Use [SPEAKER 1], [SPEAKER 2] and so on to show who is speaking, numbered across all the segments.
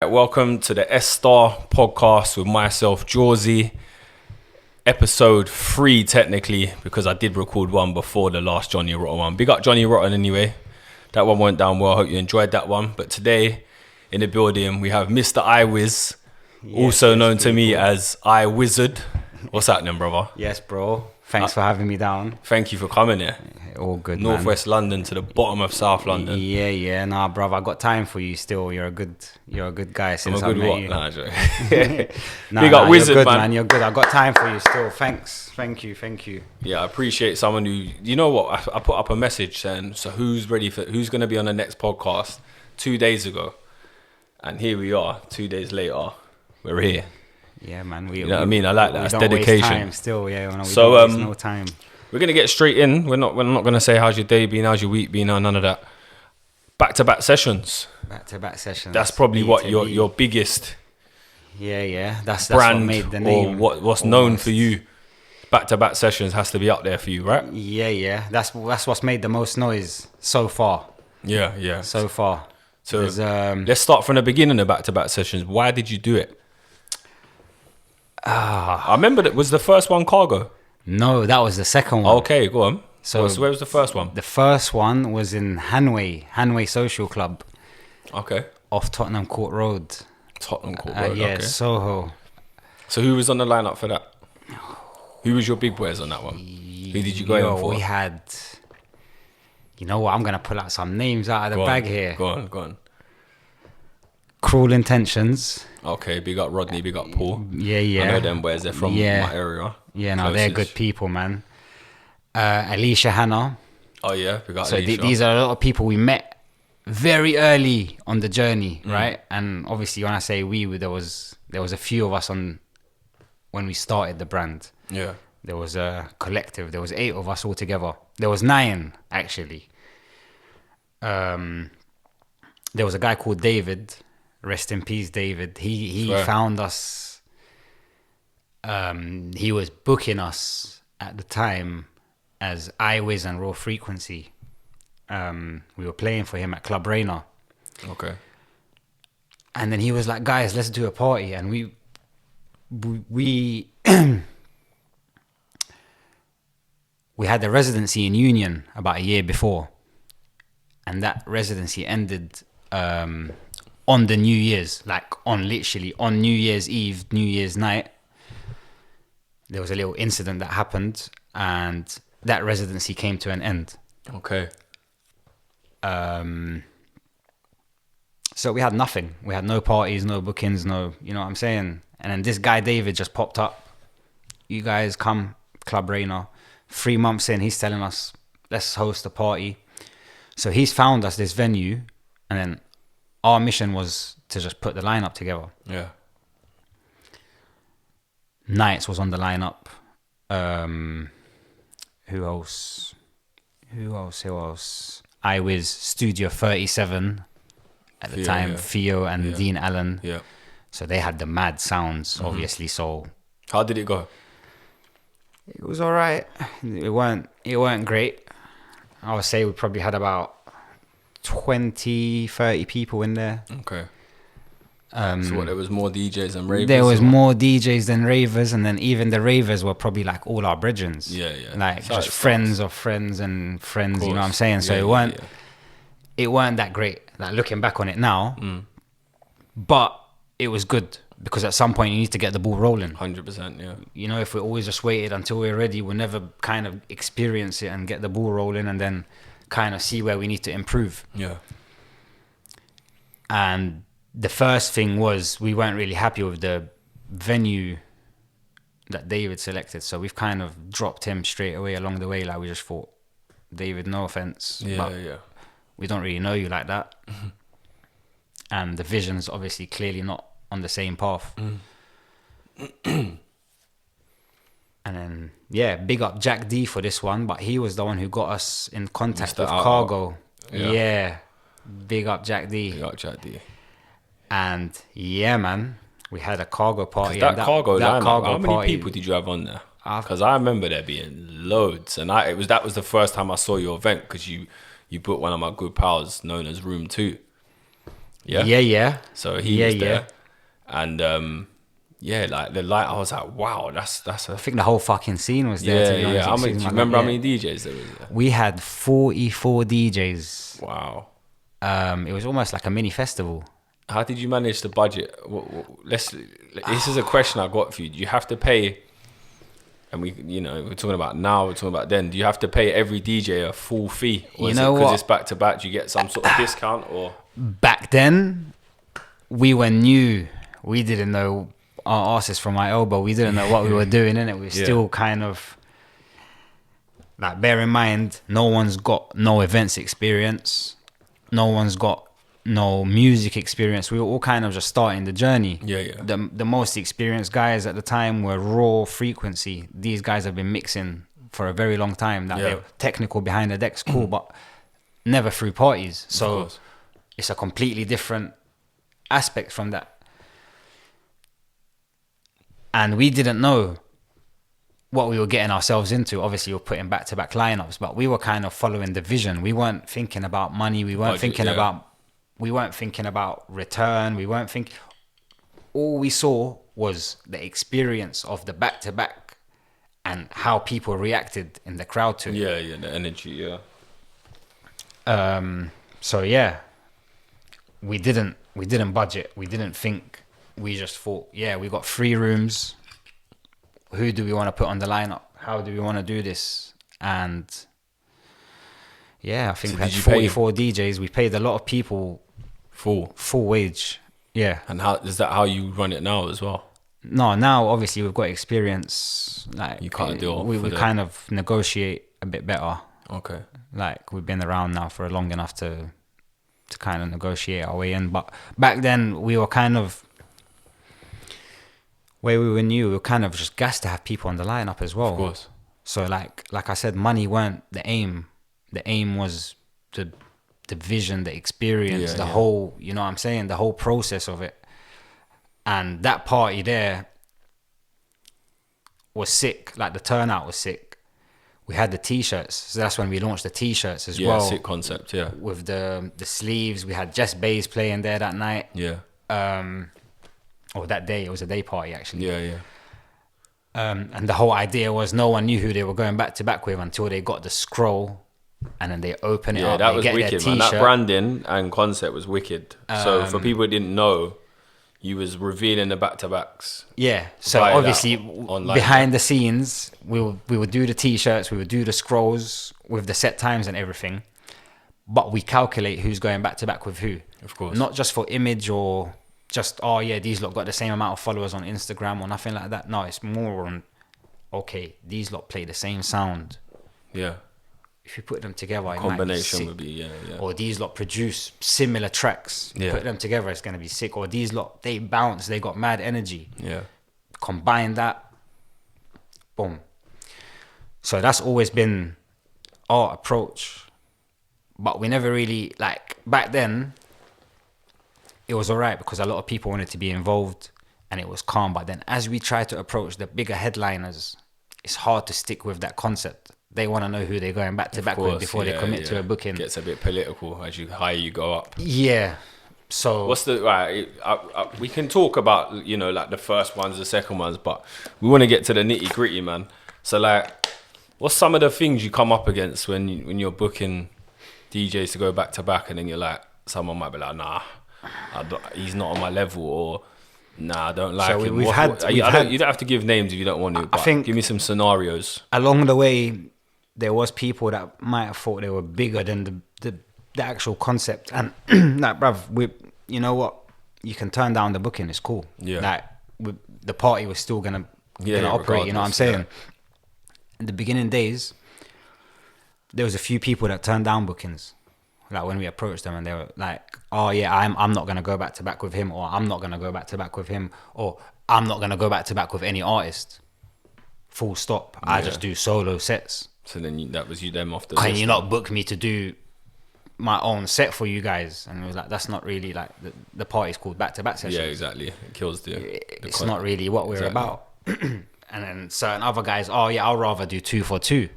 [SPEAKER 1] Welcome to the S-Star podcast with myself, Jawsy. Episode 3 technically, because I did record one before the last Johnny Rotten one. Big up Johnny Rotten anyway. That one went down well. I hope you enjoyed that one. But today in the building we have Mr. I Wizz, also known to me as I Wizz. What's happening, brother?
[SPEAKER 2] Yes, bro. Thanks for having me down.
[SPEAKER 1] Thank you for coming here.
[SPEAKER 2] All good,
[SPEAKER 1] Northwest London to the bottom of South London.
[SPEAKER 2] Yeah. Nah, brother, I got time for you still. You're a good guy since I met you.
[SPEAKER 1] Nah,
[SPEAKER 2] Big
[SPEAKER 1] up Wizard,
[SPEAKER 2] you're good,
[SPEAKER 1] man.
[SPEAKER 2] You're good. I got time for you still. Thanks. Thank you.
[SPEAKER 1] Yeah, I appreciate someone who, you know what, I put up a message saying, so who's going to be on the next podcast 2 days ago? And here we are, 2 days later, we're here.
[SPEAKER 2] Yeah, man.
[SPEAKER 1] You know what I mean? I like that. It's dedication.
[SPEAKER 2] Waste time still, yeah. We
[SPEAKER 1] So,
[SPEAKER 2] don't waste no time.
[SPEAKER 1] We're going to get straight in. We're not going to say how's your day been, how's your week been, or none of that. Back-to-back sessions.
[SPEAKER 2] Back-to-back sessions.
[SPEAKER 1] That's probably what
[SPEAKER 2] B2B.
[SPEAKER 1] your biggest
[SPEAKER 2] Yeah. That's
[SPEAKER 1] brand
[SPEAKER 2] what made the name.
[SPEAKER 1] or what's known for you. Back-to-back sessions has to be up there for you, right?
[SPEAKER 2] Yeah. That's what's made the most noise so far.
[SPEAKER 1] Yeah.
[SPEAKER 2] So far.
[SPEAKER 1] So let's start from the beginning of back-to-back sessions. Why did you do it? I remember that was the first one cargo.
[SPEAKER 2] No, that was the second one.
[SPEAKER 1] Okay, go on.
[SPEAKER 2] So
[SPEAKER 1] where was the first one?
[SPEAKER 2] The first one was in Hanway Social Club
[SPEAKER 1] Okay.
[SPEAKER 2] off Tottenham Court Road.
[SPEAKER 1] Tottenham Court Road,
[SPEAKER 2] Yeah,
[SPEAKER 1] okay.
[SPEAKER 2] Soho.
[SPEAKER 1] So who was on the lineup for that? Who was your big boys on that one? Who did you go in for?
[SPEAKER 2] We had... You know what? I'm going to pull out some names out of the bag here.
[SPEAKER 1] Go on.
[SPEAKER 2] Cruel Intentions.
[SPEAKER 1] Okay, big up Rodney, big up Paul.
[SPEAKER 2] Yeah.
[SPEAKER 1] I know them boys, they're from my area.
[SPEAKER 2] Yeah, no,
[SPEAKER 1] Closest.
[SPEAKER 2] they're good people, man. Alicia Hannah.
[SPEAKER 1] Oh yeah, big up
[SPEAKER 2] So
[SPEAKER 1] Alicia.
[SPEAKER 2] these are a lot of people we met very early on the journey, right? And obviously when I say there was a few of us on when we started the brand.
[SPEAKER 1] Yeah.
[SPEAKER 2] There was a collective. There was 8 of us all together. There was 9 actually. There was a guy called David. Rest in peace, David. He found us. He was booking us at the time as I Wizz and Raw Frequency. We were playing for him at Club Rainer.
[SPEAKER 1] Okay.
[SPEAKER 2] And then he was like, guys, let's do a party. And we we had the residency in Union about a year before. And that residency ended on the New Year's, like literally on New Year's Eve, New Year's night. There was a little incident that happened and that residency came to an end.
[SPEAKER 1] Okay.
[SPEAKER 2] So we had nothing. We had no parties, no bookings, no, you know what I'm saying? And then this guy, David, just popped up. You guys come, Club Rainer. 3 months in, he's telling us, let's host a party. So he's found us this venue. And then our mission was to just put the lineup together.
[SPEAKER 1] Yeah.
[SPEAKER 2] Nights was on the lineup. Who else? I Wizz, Studio 37 at the time. Theo and Dean Allen.
[SPEAKER 1] Yeah.
[SPEAKER 2] So they had the mad sounds, obviously. So
[SPEAKER 1] How did it go?
[SPEAKER 2] it was all right. It weren't great. I would say we probably had about 20, 30 people in there.
[SPEAKER 1] Okay. So what, there was more DJs and ravers?
[SPEAKER 2] There was more DJs than ravers, and then even the ravers were probably like all our brethrens.
[SPEAKER 1] Yeah.
[SPEAKER 2] Like
[SPEAKER 1] So
[SPEAKER 2] just friends of friends and friends, you know what I'm saying? So
[SPEAKER 1] Yeah,
[SPEAKER 2] it weren't that great. Like looking back on it now, but it was good because at some point you need to get the ball rolling.
[SPEAKER 1] 100%, yeah.
[SPEAKER 2] You know, if we always just waited until we're ready, we'll never kind of experience it and get the ball rolling and then kind of see where we need to improve.
[SPEAKER 1] Yeah.
[SPEAKER 2] And the first thing was we weren't really happy with the venue that David selected. So we've kind of dropped him straight away along the way. Like we just thought, David, no offense, but we don't really know you like that. And the vision's obviously clearly not on the same path. And then, big up Jack D for this one, but he was the one who got us in contact with Cargo. Yeah. Big up Jack D. And man, we had a cargo party.
[SPEAKER 1] That cargo lineup, how many
[SPEAKER 2] party,
[SPEAKER 1] people did you have on there? Because I remember there being loads, and that was the first time I saw your event because you put one of my good pals known as Room 2. Yeah.
[SPEAKER 2] Yeah.
[SPEAKER 1] So he was there. And like the light, I was like, wow, that's
[SPEAKER 2] I think the whole fucking scene was there. To be honest,
[SPEAKER 1] How many, do you remember how many DJs there was there?
[SPEAKER 2] We had 44 DJs.
[SPEAKER 1] Wow.
[SPEAKER 2] It was almost like a mini festival.
[SPEAKER 1] How did you manage the budget? This is a question I got for you. Do you have to pay? And we're talking about now, we're talking about then. Do you have to pay every DJ a full fee? Or because it's back to back, do you get some sort of discount? Or
[SPEAKER 2] back then, we were new. We didn't know our asses from our elbow. We didn't know what we were doing, innit? We were still kind of like, bear in mind, no one's got no events experience. No one's got no music experience. We were all kind of just starting the journey. The most experienced guys at the time were Raw, Frequency. These guys have been mixing for a very long time. They're technical behind the decks, cool, but never through parties. So it's a completely different aspect from that. And we didn't know what we were getting ourselves into. Obviously, we're putting back-to-back lineups, but we were kind of following the vision. We weren't thinking about money. We weren't thinking about return. We weren't thinking. All we saw was the experience of the back-to-back and how people reacted in the crowd to it.
[SPEAKER 1] Yeah, the energy,
[SPEAKER 2] So we didn't budget. We didn't think. We just thought, we got 3 rooms. Who do we want to put on the lineup? How do we want to do this? And I think we had 44 DJs. We paid a lot of people full wage. Yeah.
[SPEAKER 1] And is that how you run it now as well?
[SPEAKER 2] No, now obviously we've got experience. Like,
[SPEAKER 1] you can't do it.
[SPEAKER 2] We kind of negotiate a bit better.
[SPEAKER 1] Okay.
[SPEAKER 2] Like, we've been around now for long enough to kind of negotiate our way in. But back then we were kind of, where we were new, we were kind of just gassed to have people on the lineup as well.
[SPEAKER 1] Of course.
[SPEAKER 2] So like I said, money weren't the aim. The aim was the vision, the experience, the whole, you know what I'm saying, the whole process of it. And that party there was sick. Like, the turnout was sick. We had the T-shirts. So that's when we launched the T-shirts as well.
[SPEAKER 1] Yeah, sick concept, yeah.
[SPEAKER 2] With the sleeves. We had Jess Bays playing there that night.
[SPEAKER 1] Yeah.
[SPEAKER 2] Or that day, it was a day party actually.
[SPEAKER 1] Yeah.
[SPEAKER 2] And the whole idea was no one knew who they were going back to back with until they got the scroll, and then they open it up.
[SPEAKER 1] Yeah, that was
[SPEAKER 2] get
[SPEAKER 1] wicked, man. That branding and concept was wicked. So for people who didn't know, you was revealing the back-to-backs.
[SPEAKER 2] Yeah, so obviously behind the scenes, we would do the T-shirts, we would do the scrolls with the set times and everything, but we calculate who's going back to back with who.
[SPEAKER 1] Of course.
[SPEAKER 2] Not just for image or just, these lot got the same amount of followers on Instagram or nothing like that. No, it's more on, these lot play the same sound.
[SPEAKER 1] Yeah.
[SPEAKER 2] If you put them together,
[SPEAKER 1] combination would be,
[SPEAKER 2] Or these lot produce similar tracks.
[SPEAKER 1] Yeah.
[SPEAKER 2] Put them together, it's going to be sick. Or these lot, they bounce, they got mad energy.
[SPEAKER 1] Yeah.
[SPEAKER 2] Combine that, boom. So that's always been our approach. But we never really, back then, it was all right because a lot of people wanted to be involved and it was calm. But then as we try to approach the bigger headliners, it's hard to stick with that concept. They want to know who they're going back to back with before they commit to a booking.
[SPEAKER 1] It gets a bit political as higher you go up.
[SPEAKER 2] Yeah. So
[SPEAKER 1] what's the we can talk about, like the first ones, the second ones, but we want to get to the nitty gritty, man. So what's some of the things you come up against when you're booking DJs to go back to back, and then you're like, someone might be like, nah, he's not on my level, or nah, I don't like him. You don't have to give names if you don't want to, but I think give me some scenarios.
[SPEAKER 2] Along the way, there was people that might have thought they were bigger than the actual concept, and bruv, you know what? You can turn down the booking. It's cool.
[SPEAKER 1] Yeah.
[SPEAKER 2] The party was still gonna operate. You know what I'm saying? In the beginning days, there was a few people that turned down bookings. Like when we approached them, and they were like, "Oh yeah, I'm not gonna go back to back with him," or "I'm not gonna go back to back with him," or "I'm not gonna go back to back with any artist." Full stop. Yeah. I just do solo sets.
[SPEAKER 1] So then that was them off the
[SPEAKER 2] list. Can
[SPEAKER 1] you
[SPEAKER 2] not book me to do my own set for you guys? And it was like, that's not really the party's called back to back sessions.
[SPEAKER 1] Yeah, exactly. It kills
[SPEAKER 2] it's not really what we're about. And then certain other guys, I'll rather do 2 for 2.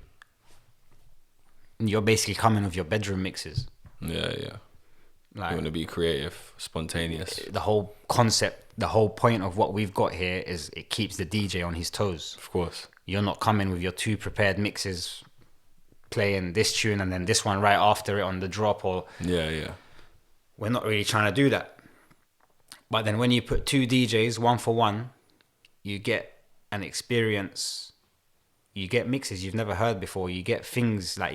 [SPEAKER 2] And you're basically coming with your bedroom mixes.
[SPEAKER 1] Yeah.
[SPEAKER 2] Like,
[SPEAKER 1] you want to be creative, spontaneous.
[SPEAKER 2] the whole concept, the whole point of what we've got here is it keeps the DJ on his toes.
[SPEAKER 1] Of course.
[SPEAKER 2] You're not coming with your 2 prepared mixes, playing this tune and then this one right after it on the drop, or
[SPEAKER 1] Yeah.
[SPEAKER 2] we're not really trying to do that. But then when you put 2 DJs 1 for 1, you get an experience. You get mixes you've never heard before. You get things like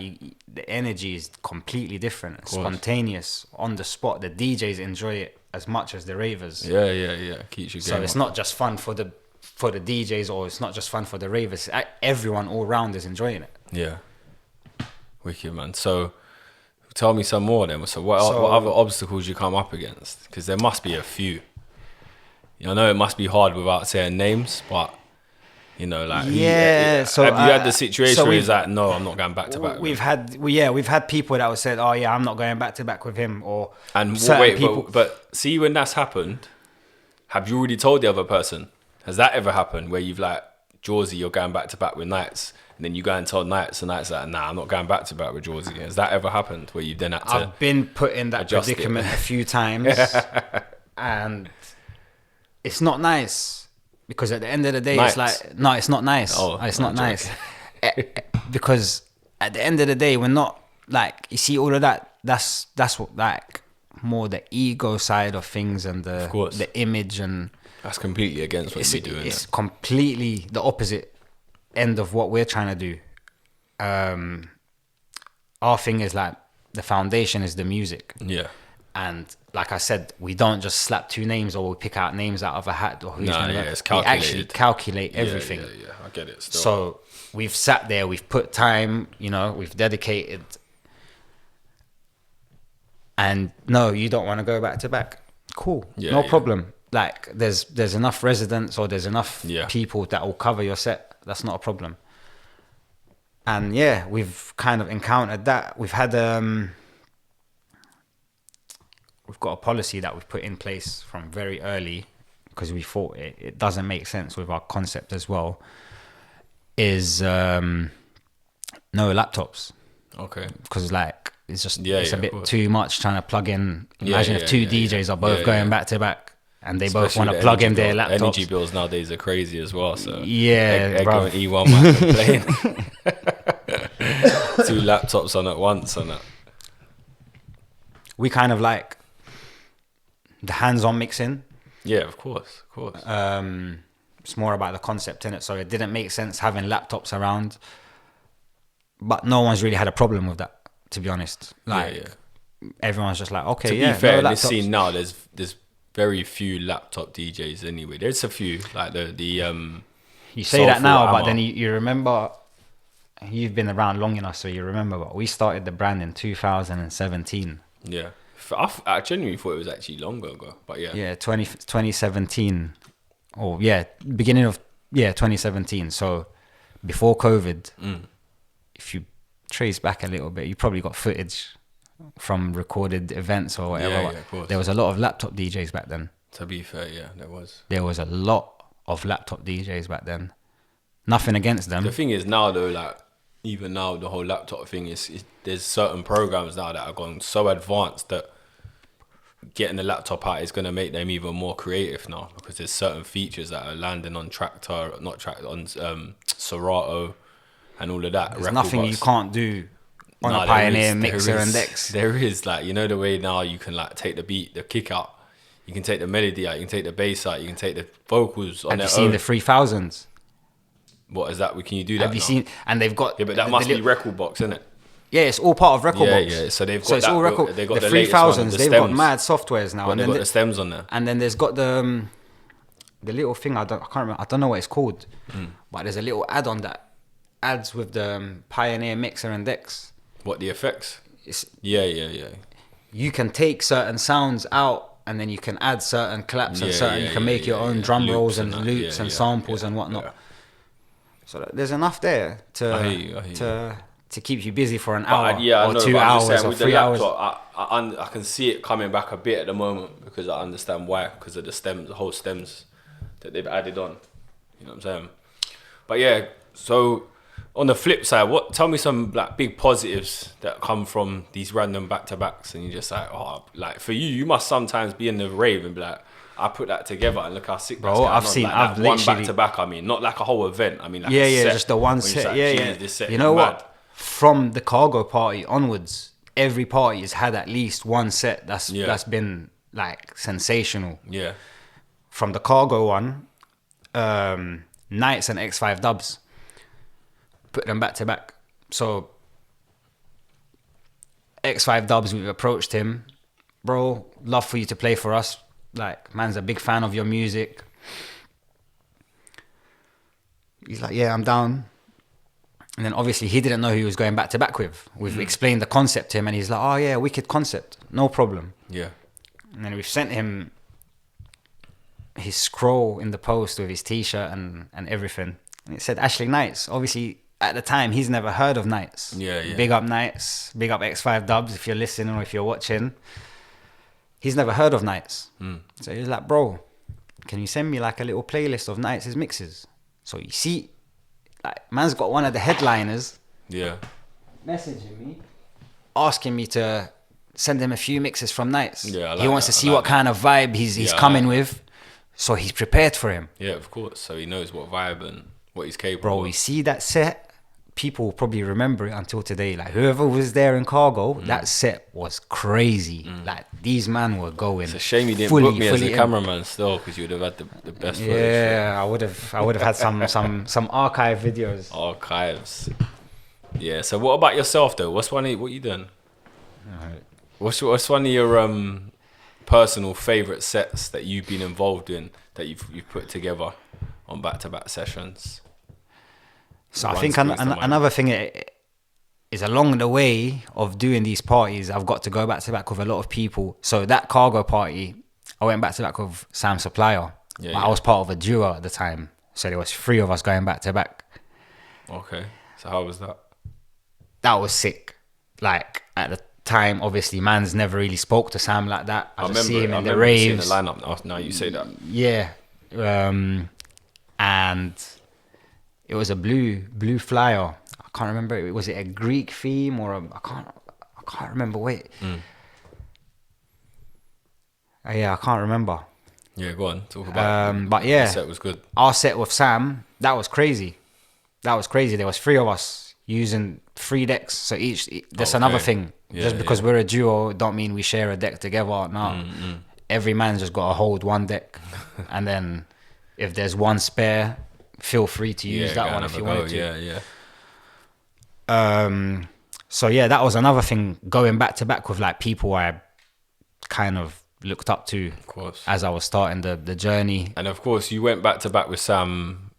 [SPEAKER 2] the energy is completely different, spontaneous, on the spot. The DJs enjoy it as much as the ravers.
[SPEAKER 1] Yeah. Keeps you
[SPEAKER 2] So it's not just fun for the DJs, or it's not just fun for the ravers. Everyone all round is enjoying it.
[SPEAKER 1] Yeah. Wicked, man. So tell me some more then. So what other obstacles you come up against? Because there must be a few. I know it must be hard without saying names, but so have you had the situation where it's like, no, I'm not going back to back?
[SPEAKER 2] We've had people that have said, oh yeah, I'm not going back to back with him, or
[SPEAKER 1] but see, when that's happened, have you already told the other person? Has that ever happened where you've like, Jawsy, you're going back to back with Nights, and then you go and tell Nights, and Nights like, nah, I'm not going back to back with Jawsy? Has that ever happened where you've then had to?
[SPEAKER 2] I've been put in that predicament a few times, and it's not nice. Because at the end of the day,
[SPEAKER 1] Nights.
[SPEAKER 2] It's like, no, it's not nice. It's not nice. Because at the end of the day, we're not like, you see all of that. That's what, like, more the ego side of things, and the image, and
[SPEAKER 1] that's completely against what you're doing.
[SPEAKER 2] It's completely the opposite end of what we're trying to do. Our thing is like, the foundation is the music.
[SPEAKER 1] Yeah.
[SPEAKER 2] And like I said, we don't just slap 2 names, or we pick out names out of a hat, or who's going to
[SPEAKER 1] it's calculated.
[SPEAKER 2] We actually calculate everything.
[SPEAKER 1] Yeah, I get it still.
[SPEAKER 2] So we've sat there, we've put time, we've dedicated. And no, you don't want to go back to back. Cool. No problem. Like there's enough residents, or there's enough people that will cover your set. That's not a problem. And yeah, we've kind of encountered that. We've had we've got a policy that we've put in place from very early, because we thought it doesn't make sense with our concept as well, is no laptops.
[SPEAKER 1] Okay.
[SPEAKER 2] Because like, it's just it's a bit too much trying to plug in. Imagine if 2 DJs are both going back to back, and they both want to plug in their laptops.
[SPEAKER 1] Energy bills nowadays are crazy as well. So
[SPEAKER 2] bro.
[SPEAKER 1] And E1 might complain. 2 laptops on at once and that.
[SPEAKER 2] We kind of like the hands-on mixing.
[SPEAKER 1] Yeah, of course.
[SPEAKER 2] It's more about the concept in it, so it didn't make sense having laptops around. But no one's really had a problem with that, to be honest. Like everyone's just like, okay,
[SPEAKER 1] to be fair, in this scene now, there's very few laptop DJs anyway. There's a few, like the
[SPEAKER 2] you say that now, but then you remember, you've been around long enough, so you remember. But we started the brand in 2017.
[SPEAKER 1] Yeah. I genuinely thought it was actually longer ago, but yeah.
[SPEAKER 2] 2017, or beginning of 2017. So before COVID, if you trace back a little bit, you probably got footage from recorded events or whatever.
[SPEAKER 1] Yeah, of course.
[SPEAKER 2] There was a lot of laptop DJs back then.
[SPEAKER 1] To be fair, there was.
[SPEAKER 2] There was a lot of laptop DJs back then. Nothing against them.
[SPEAKER 1] The thing is now though, like, even now the whole laptop thing is there's certain programs now that are gone so advanced that getting a laptop out is going to make them even more creative now, because there's certain features that are landing on Serato and all of that.
[SPEAKER 2] There's nothing you can't do on a Pioneer mixer and decks.
[SPEAKER 1] There is, like, the way now you can like take the beat, the kick out, you can take the melody out, you can take the bass out, you can take the vocals on their own.
[SPEAKER 2] Have you seen the 3000s?
[SPEAKER 1] What is that? Can you do that?
[SPEAKER 2] Have you seen? And they've got
[SPEAKER 1] but that must be record box, isn't it?
[SPEAKER 2] Yeah, it's all part of record box.
[SPEAKER 1] Yeah. So they've got
[SPEAKER 2] it's all record.
[SPEAKER 1] They got
[SPEAKER 2] the
[SPEAKER 1] the
[SPEAKER 2] 3000s. They've got mad softwares now,
[SPEAKER 1] and they've got the stems on there.
[SPEAKER 2] And then there's got the little thing. I can't remember. I don't know what it's called. But there's a little add-on that adds with the Pioneer mixer and decks.
[SPEAKER 1] What, the effects? Yeah.
[SPEAKER 2] You can take certain sounds out, and then you can add certain claps and certain. You can make your own drum rolls and loops and samples and whatnot. Yeah. So there's enough there to keep you busy for an hour or 2 hours or 3 hours.
[SPEAKER 1] I can see it coming back a bit at the moment, because I understand why, because of the stems, the whole stems that they've added on. You know what I'm saying? But yeah, so on the flip side, tell me some like big positives that come from these random back-to-backs, and you're just like, oh, like for you must sometimes be in the rave and be like, I put that together and look how sick that's going on. I've one back-to-back, I mean, not like a whole event, I mean like a set.
[SPEAKER 2] Just the one set,
[SPEAKER 1] like, this set
[SPEAKER 2] you know
[SPEAKER 1] mad.
[SPEAKER 2] what? From the cargo party onwards, every party has had at least one set that's been like sensational.
[SPEAKER 1] Yeah.
[SPEAKER 2] From the cargo one, Nights and X5 Dubs, put them back to back. So X5 Dubs, we've approached him, bro, love for you to play for us. Like, man's a big fan of your music. He's like, yeah, I'm down. And then obviously he didn't know who he was going back to back with. We've explained the concept to him and he's like, oh yeah, wicked concept, no problem.
[SPEAKER 1] Yeah.
[SPEAKER 2] And then we've sent him his scroll in the post with his t-shirt and everything. And it said Ashley Nights. Obviously at the time he's never heard of Nights.
[SPEAKER 1] Yeah.
[SPEAKER 2] Big up Nights, big up X5 Dubs if you're listening or if you're watching. He's never heard of Nights. So he was like, bro, can you send me like a little playlist of Nights' mixes? So you see, like, man's got one of the headliners messaging me, asking me to send him a few mixes from Nights. He wants to see what kind of vibe he's coming with, so he's prepared for him.
[SPEAKER 1] Yeah, of course. So he knows what vibe and what he's capable
[SPEAKER 2] Bro,
[SPEAKER 1] of.
[SPEAKER 2] we see that set, people will probably remember it until today. Like, whoever was there in cargo, that set was crazy. Like, these men were going.
[SPEAKER 1] It's a shame you didn't book me as a cameraman still, because you would have had the best footage.
[SPEAKER 2] Yeah, I would have had some archive videos.
[SPEAKER 1] Archives. Yeah. So what about yourself though? What you done?
[SPEAKER 2] Alright.
[SPEAKER 1] What's one of your personal favorite sets that you've been involved in that you've put together on back-to-back sessions?
[SPEAKER 2] So I think another thing is, along the way of doing these parties, I've got to go back to back with a lot of people. So that cargo party, I went back to back with Sam Supplier. I was part of a duo at the time, so there was 3 of us going back to back.
[SPEAKER 1] Okay, so how was that?
[SPEAKER 2] That was sick. Like, at the time, obviously, man's never really spoke to Sam like that. I just see him in the raves.
[SPEAKER 1] Seeing the lineup. Now you say that.
[SPEAKER 2] Yeah, and it was a blue flyer. I can't remember. Was it a Greek theme or I can't remember. Wait. Yeah, I can't remember.
[SPEAKER 1] Yeah, go on. Talk about it.
[SPEAKER 2] But yeah,
[SPEAKER 1] the set was good.
[SPEAKER 2] Our set with Sam, that was crazy. There was 3 of us using 3 decks. So that's another thing. Just because we're a duo, don't mean we share a deck together. No. Every man's just got to hold one deck. And then if there's one spare, feel free to use that one if you wanted to. So yeah, that was another thing, going back to back with like people I kind of looked up to, of course, as I was starting the journey.
[SPEAKER 1] And of course you went back to back with Sam,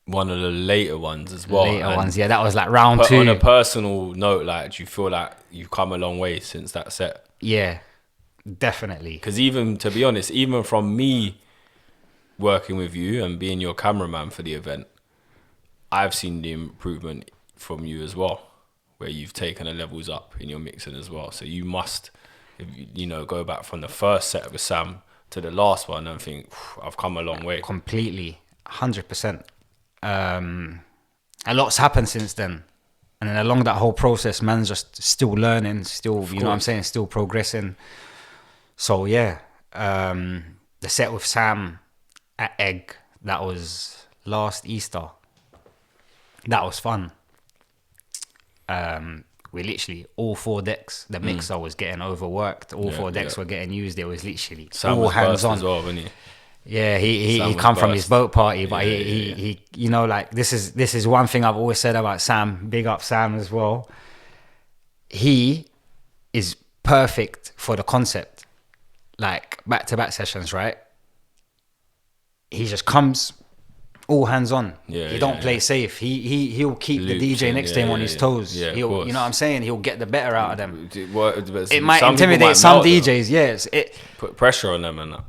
[SPEAKER 1] one of the later ones as well.
[SPEAKER 2] That was like round 2.
[SPEAKER 1] On a personal note, like, do you feel like you've come a long way since that set?
[SPEAKER 2] Yeah, definitely.
[SPEAKER 1] Because even, to be honest, even from me working with you and being your cameraman for the event, I've seen the improvement from you as well, where you've taken the levels up in your mixing as well. So you must, go back from the first set with Sam to the last one and think, I've come a long way.
[SPEAKER 2] Completely, 100%. A lot's happened since then. And then along that whole process, man's just still learning, still, you know what I'm saying, still progressing. So yeah, the set with Sam at Egg, that was last Easter. That was fun. We literally, all 4 decks, the mixer was getting overworked, all 4 decks were getting used. It was literally
[SPEAKER 1] Sam
[SPEAKER 2] all hands on
[SPEAKER 1] as well, wasn't he?
[SPEAKER 2] Yeah, he come from his boat party, but he like, this is one thing I've always said about Sam. Big up Sam as well. He is perfect for the concept, like back-to-back sessions, right? He just comes all hands on. He don't play safe. He'll keep the DJ next to him on his toes. He'll, you know what I'm saying? He'll get the better out of them. It might intimidate some DJs. Yes, it
[SPEAKER 1] put pressure on them and that.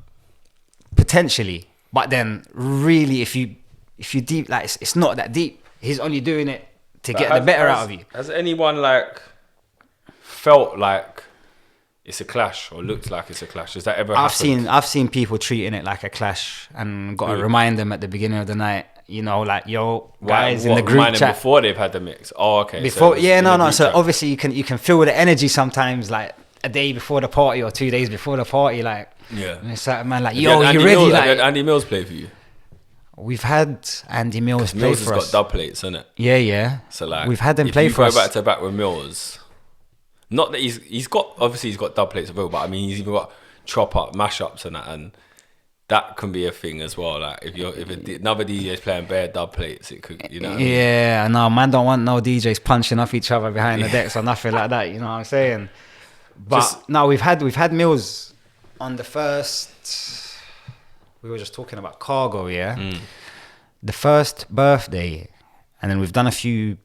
[SPEAKER 2] Potentially, but then really, if you deep, like, it's not that deep. He's only doing it to get the better out of you.
[SPEAKER 1] Has anyone like felt like it's a clash or looked like it's a clash? Has that ever happened?
[SPEAKER 2] I've seen people treating it like a clash and got to remind them at the beginning of the night, you know, like, yo,
[SPEAKER 1] Why-
[SPEAKER 2] guys in the
[SPEAKER 1] what,
[SPEAKER 2] group
[SPEAKER 1] reminding
[SPEAKER 2] chat.
[SPEAKER 1] before they've had the mix. Oh, okay.
[SPEAKER 2] Before,
[SPEAKER 1] it's
[SPEAKER 2] yeah,
[SPEAKER 1] in
[SPEAKER 2] no,
[SPEAKER 1] the
[SPEAKER 2] no.
[SPEAKER 1] group
[SPEAKER 2] So
[SPEAKER 1] chat.
[SPEAKER 2] obviously you can feel the energy sometimes, like a day before the party or 2 days before the party, like,
[SPEAKER 1] Yeah.
[SPEAKER 2] and it's like, man, like,
[SPEAKER 1] Have
[SPEAKER 2] yo,
[SPEAKER 1] had
[SPEAKER 2] you
[SPEAKER 1] Andy
[SPEAKER 2] ready?
[SPEAKER 1] Mills, have you had
[SPEAKER 2] Like,
[SPEAKER 1] Andy Mills play for you?
[SPEAKER 2] we've had Andy Mills play
[SPEAKER 1] Mills
[SPEAKER 2] for
[SPEAKER 1] has
[SPEAKER 2] us.
[SPEAKER 1] got dub plates, isn't it?
[SPEAKER 2] Yeah, yeah.
[SPEAKER 1] So like,
[SPEAKER 2] we've had them
[SPEAKER 1] if
[SPEAKER 2] play
[SPEAKER 1] you
[SPEAKER 2] for
[SPEAKER 1] go
[SPEAKER 2] us.
[SPEAKER 1] back to back with Mills, not that he's got dub plates available, but I mean he's even got chop up mashups and that, and that can be a thing as well. Like if another DJ is playing bare dub plates, it could, you know. What I mean?
[SPEAKER 2] Yeah, no, man, don't want no DJs punching off each other behind the decks or nothing like that. You know what I'm saying? But no, we've had Mills on the first. We were just talking about Cargo, yeah. The first birthday, and then we've done a few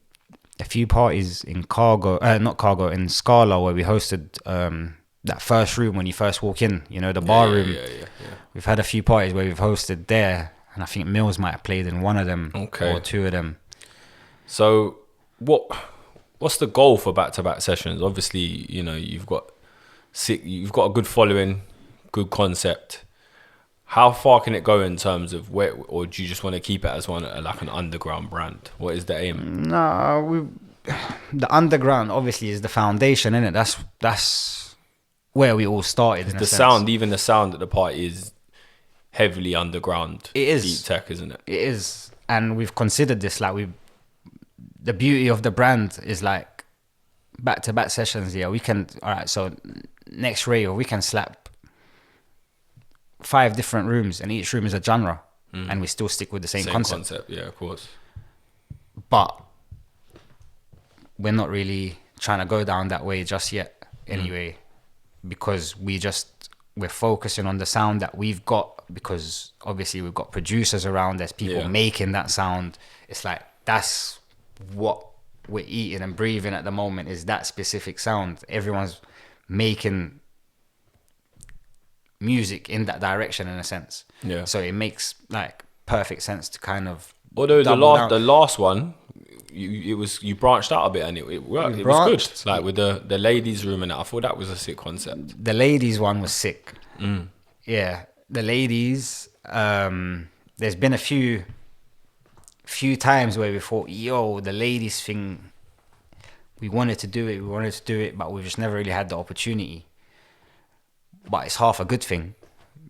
[SPEAKER 2] parties in Cargo, not Cargo, in Scala, where we hosted that first room when you first walk in. You know, the bar room.
[SPEAKER 1] Yeah.
[SPEAKER 2] We've had a few parties where we've hosted there, and I think Mills might have played in one of them or two of them.
[SPEAKER 1] So what's the goal for back-to-back sessions? Obviously, you know, you've got a good following, good concept. How far can it go in terms of where, or do you just want to keep it as like an underground brand? What is the aim?
[SPEAKER 2] No, the underground obviously is the foundation, isn't it? That's where we all started. In
[SPEAKER 1] The sound, even the sound at the party is heavily underground.
[SPEAKER 2] It is
[SPEAKER 1] deep tech, isn't it?
[SPEAKER 2] It is, and we've considered this. Like the beauty of the brand is like back-to-back sessions. Yeah, we can. All right, so next rave we can slap 5 different rooms, and each room is a genre, and we still stick with the same concept.
[SPEAKER 1] Yeah, of course.
[SPEAKER 2] But we're not really trying to go down that way just yet, anyway, because we're focusing on the sound that we've got, because obviously we've got producers around, there's people making that sound. It's like, that's what we're eating and breathing at the moment, is that specific sound. Everyone's making music in that direction, in a sense.
[SPEAKER 1] Yeah.
[SPEAKER 2] So it makes like perfect sense to kind of.
[SPEAKER 1] Although the last one, you branched out a bit, and it worked. It was good. Like with the ladies' room and that, I thought that was a sick concept.
[SPEAKER 2] The ladies one was sick. Yeah, the ladies. There's been a few times where we thought, yo, the ladies thing, we wanted to do it, but we've just never really had the opportunity. But it's half a good thing,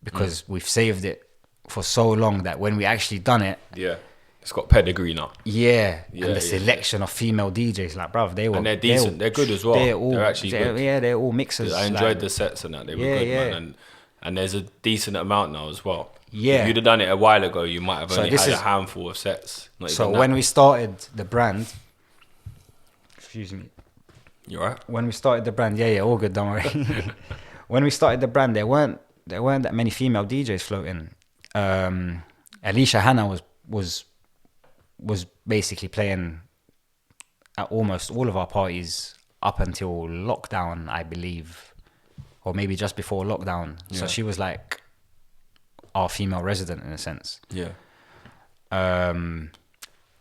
[SPEAKER 2] because we've saved it for so long that when we actually done it,
[SPEAKER 1] it's got pedigree now.
[SPEAKER 2] And the selection of female DJs, like, bruv,
[SPEAKER 1] and they're decent. They're good as well. They're actually good.
[SPEAKER 2] Yeah, they're all mixers.
[SPEAKER 1] I enjoyed the sets and that. They were good, man. And there's a decent amount now as well.
[SPEAKER 2] Yeah.
[SPEAKER 1] If you'd have done it a while ago, you might have only had a handful of sets.
[SPEAKER 2] So when we started the brand, excuse me.
[SPEAKER 1] You alright?
[SPEAKER 2] When we started the brand, all good, don't worry. When we started the brand, there weren't that many female DJs floating. Alicia Hannah was basically playing at almost all of our parties up until lockdown, I believe, or maybe just before lockdown. So she was like our female resident, in a sense.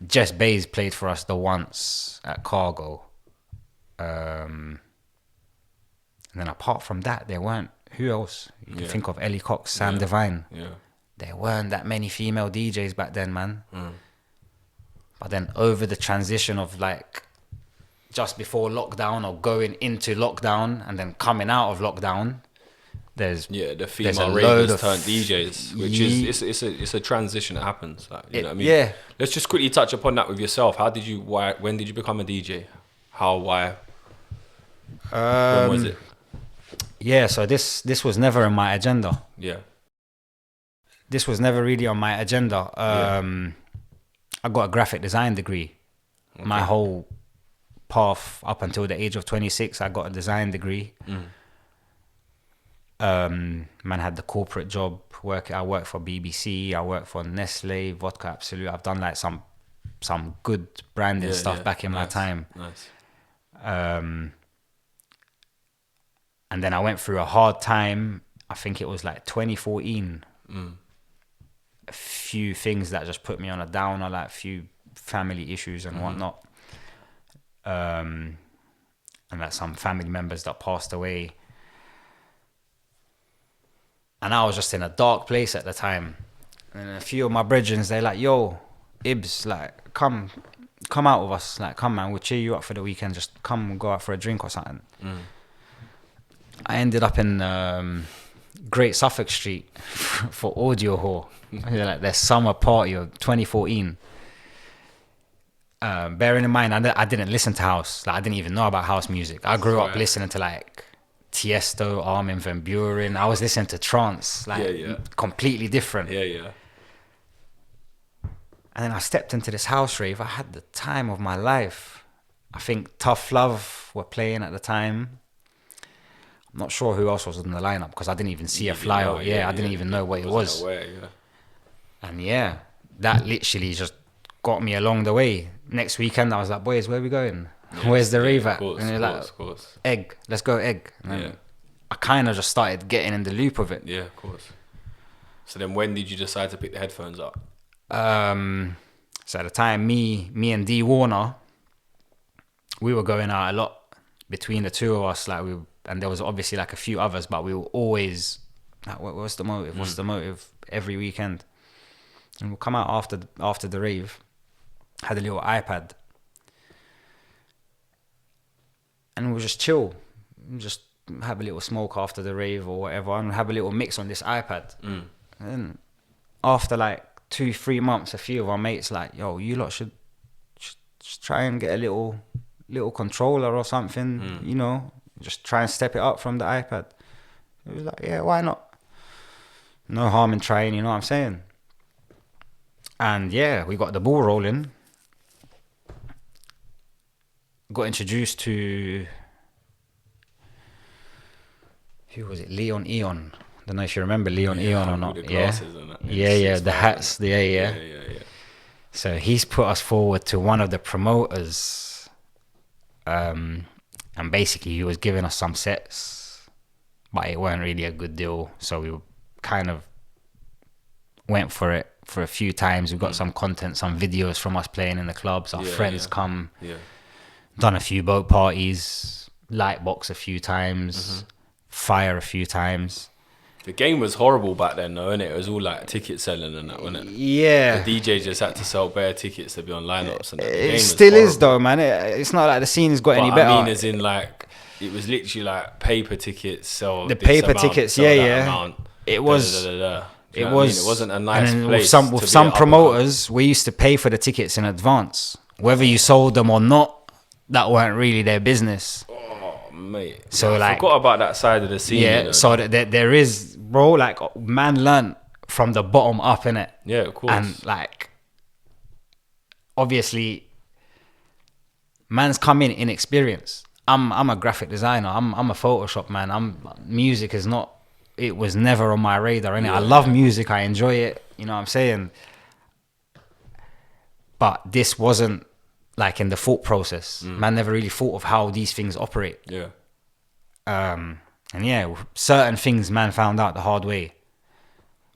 [SPEAKER 2] Jess Bays played for us the once at Cargo. And then apart from that, there weren't. Who else? You can think of Ellie Cox, Sam Devine. There weren't that many female DJs back then, man. But then over the transition of like just before lockdown or going into lockdown and then coming out of lockdown, there's
[SPEAKER 1] the female ravers turned DJs, which is it's a transition that happens. Like, you know what I mean?
[SPEAKER 2] Yeah.
[SPEAKER 1] Let's just quickly touch upon that with yourself. When did you become a DJ? How? Why? When was it?
[SPEAKER 2] Yeah, so this was never on my agenda.
[SPEAKER 1] Yeah.
[SPEAKER 2] This was never really on my agenda. I got a graphic design degree. Okay. My whole path up until the age of 26, I got a design degree. Man had the corporate job. I worked for BBC. I worked for Nestle, Vodka Absolute. I've done like some good branding stuff back in my time.
[SPEAKER 1] Nice.
[SPEAKER 2] And then I went through a hard time. I think it was like 2014. A few things that just put me on a downer, like a few family issues and whatnot. And like some family members that passed away. And I was just in a dark place at the time. And a few of my brethren, they're like, yo, Ibs, like, come out with us. Like, come, man, we'll cheer you up for the weekend. Just come and go out for a drink or something. I ended up in Great Suffolk Street for Audio Hall. Like their summer party of 2014. Bearing in mind, I didn't listen to house. Like, I didn't even know about house music. I grew up listening to like Tiesto, Armin van Buuren. I was listening to trance, like completely different.
[SPEAKER 1] Yeah.
[SPEAKER 2] And then I stepped into this house rave. I had the time of my life. I think Tough Love were playing at the time. I'm not sure who else was in the lineup because I didn't even see a flyer. I didn't even know what it was. And that literally just got me along the way. Next weekend, I was like, boys, where are we going? Where's the rave at? And they're like, Egg, let's go Egg. And I kind of just started getting in the loop of it.
[SPEAKER 1] Yeah, of course. So then when did you decide to pick the headphones up?
[SPEAKER 2] So at the time, me and D Warner, we were going out a lot between the two of us. Like and there was obviously like a few others, but we were always like, what's the motive? What's the motive? Every weekend, and we'll come out after the rave. Had a little iPad, and we'll just chill, just have a little smoke after the rave or whatever, and have a little mix on this iPad. And after like 2-3 months, a few of our mates like, yo, you lot should try and get a little controller or something, you know, just try and step it up from the iPad. It was like, yeah, why not? No harm in trying, you know what I'm saying? And yeah, we got the ball rolling. Got introduced to, who was it? Leon Eon. Don't know if you remember Leon Eon or not.
[SPEAKER 1] The glasses and that.
[SPEAKER 2] The hats. Yeah. So he's put us forward to one of the promoters, and basically he was giving us some sets, but it weren't really a good deal. So we kind of went for it for a few times. We got some content, some videos from us playing in the clubs. Our friends come. Done a few boat parties, Lightbox a few times, Fire a few times.
[SPEAKER 1] The game was horrible back then, though, innit? It was all like ticket selling and that, wasn't it?
[SPEAKER 2] Yeah.
[SPEAKER 1] The DJ just had to sell bare tickets to be on lineups and that.
[SPEAKER 2] It still is, though, man. It's not like the scene has got any better.
[SPEAKER 1] I mean, as in, like, it was literally like paper tickets, sell
[SPEAKER 2] the paper tickets,
[SPEAKER 1] amount,
[SPEAKER 2] it was.
[SPEAKER 1] It wasn't a nice place.
[SPEAKER 2] With some promoters, we used to pay for the tickets in advance, whether you sold them or not. That weren't really their business.
[SPEAKER 1] Oh, mate.
[SPEAKER 2] So
[SPEAKER 1] I forgot about that side of the scene.
[SPEAKER 2] Yeah,
[SPEAKER 1] you know?
[SPEAKER 2] so there is, bro, like, man learnt from the bottom up, innit?
[SPEAKER 1] Yeah, of course.
[SPEAKER 2] And, like, obviously, man's come in inexperienced. I'm a graphic designer. I'm a Photoshop man. Music is not, it was never on my radar, innit? I love music. I enjoy it. You know what I'm saying? But this wasn't, like, in the thought process. Man never really thought of how these things operate.
[SPEAKER 1] Yeah.
[SPEAKER 2] And yeah, certain things man found out the hard way.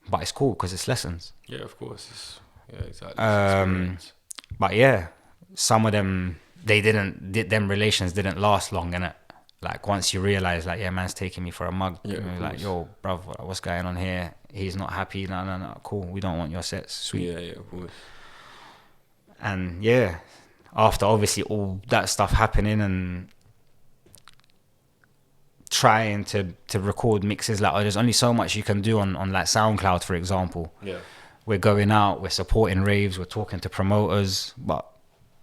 [SPEAKER 2] But it's cool because it's lessons.
[SPEAKER 1] Yeah, of course. Yeah, exactly.
[SPEAKER 2] But yeah, some of them, them relations didn't last long, innit? Like, once you realise, like, yeah, man's taking me for a mug.
[SPEAKER 1] Yeah,
[SPEAKER 2] you're like, yo, bruv, what's going on here? He's not happy. No, cool. We don't want your sets. Sweet.
[SPEAKER 1] Yeah, of course.
[SPEAKER 2] And yeah, after obviously all that stuff happening and trying to record mixes, like, there's only so much you can do on like SoundCloud, for example.
[SPEAKER 1] Yeah.
[SPEAKER 2] We're going out, we're supporting raves, we're talking to promoters, but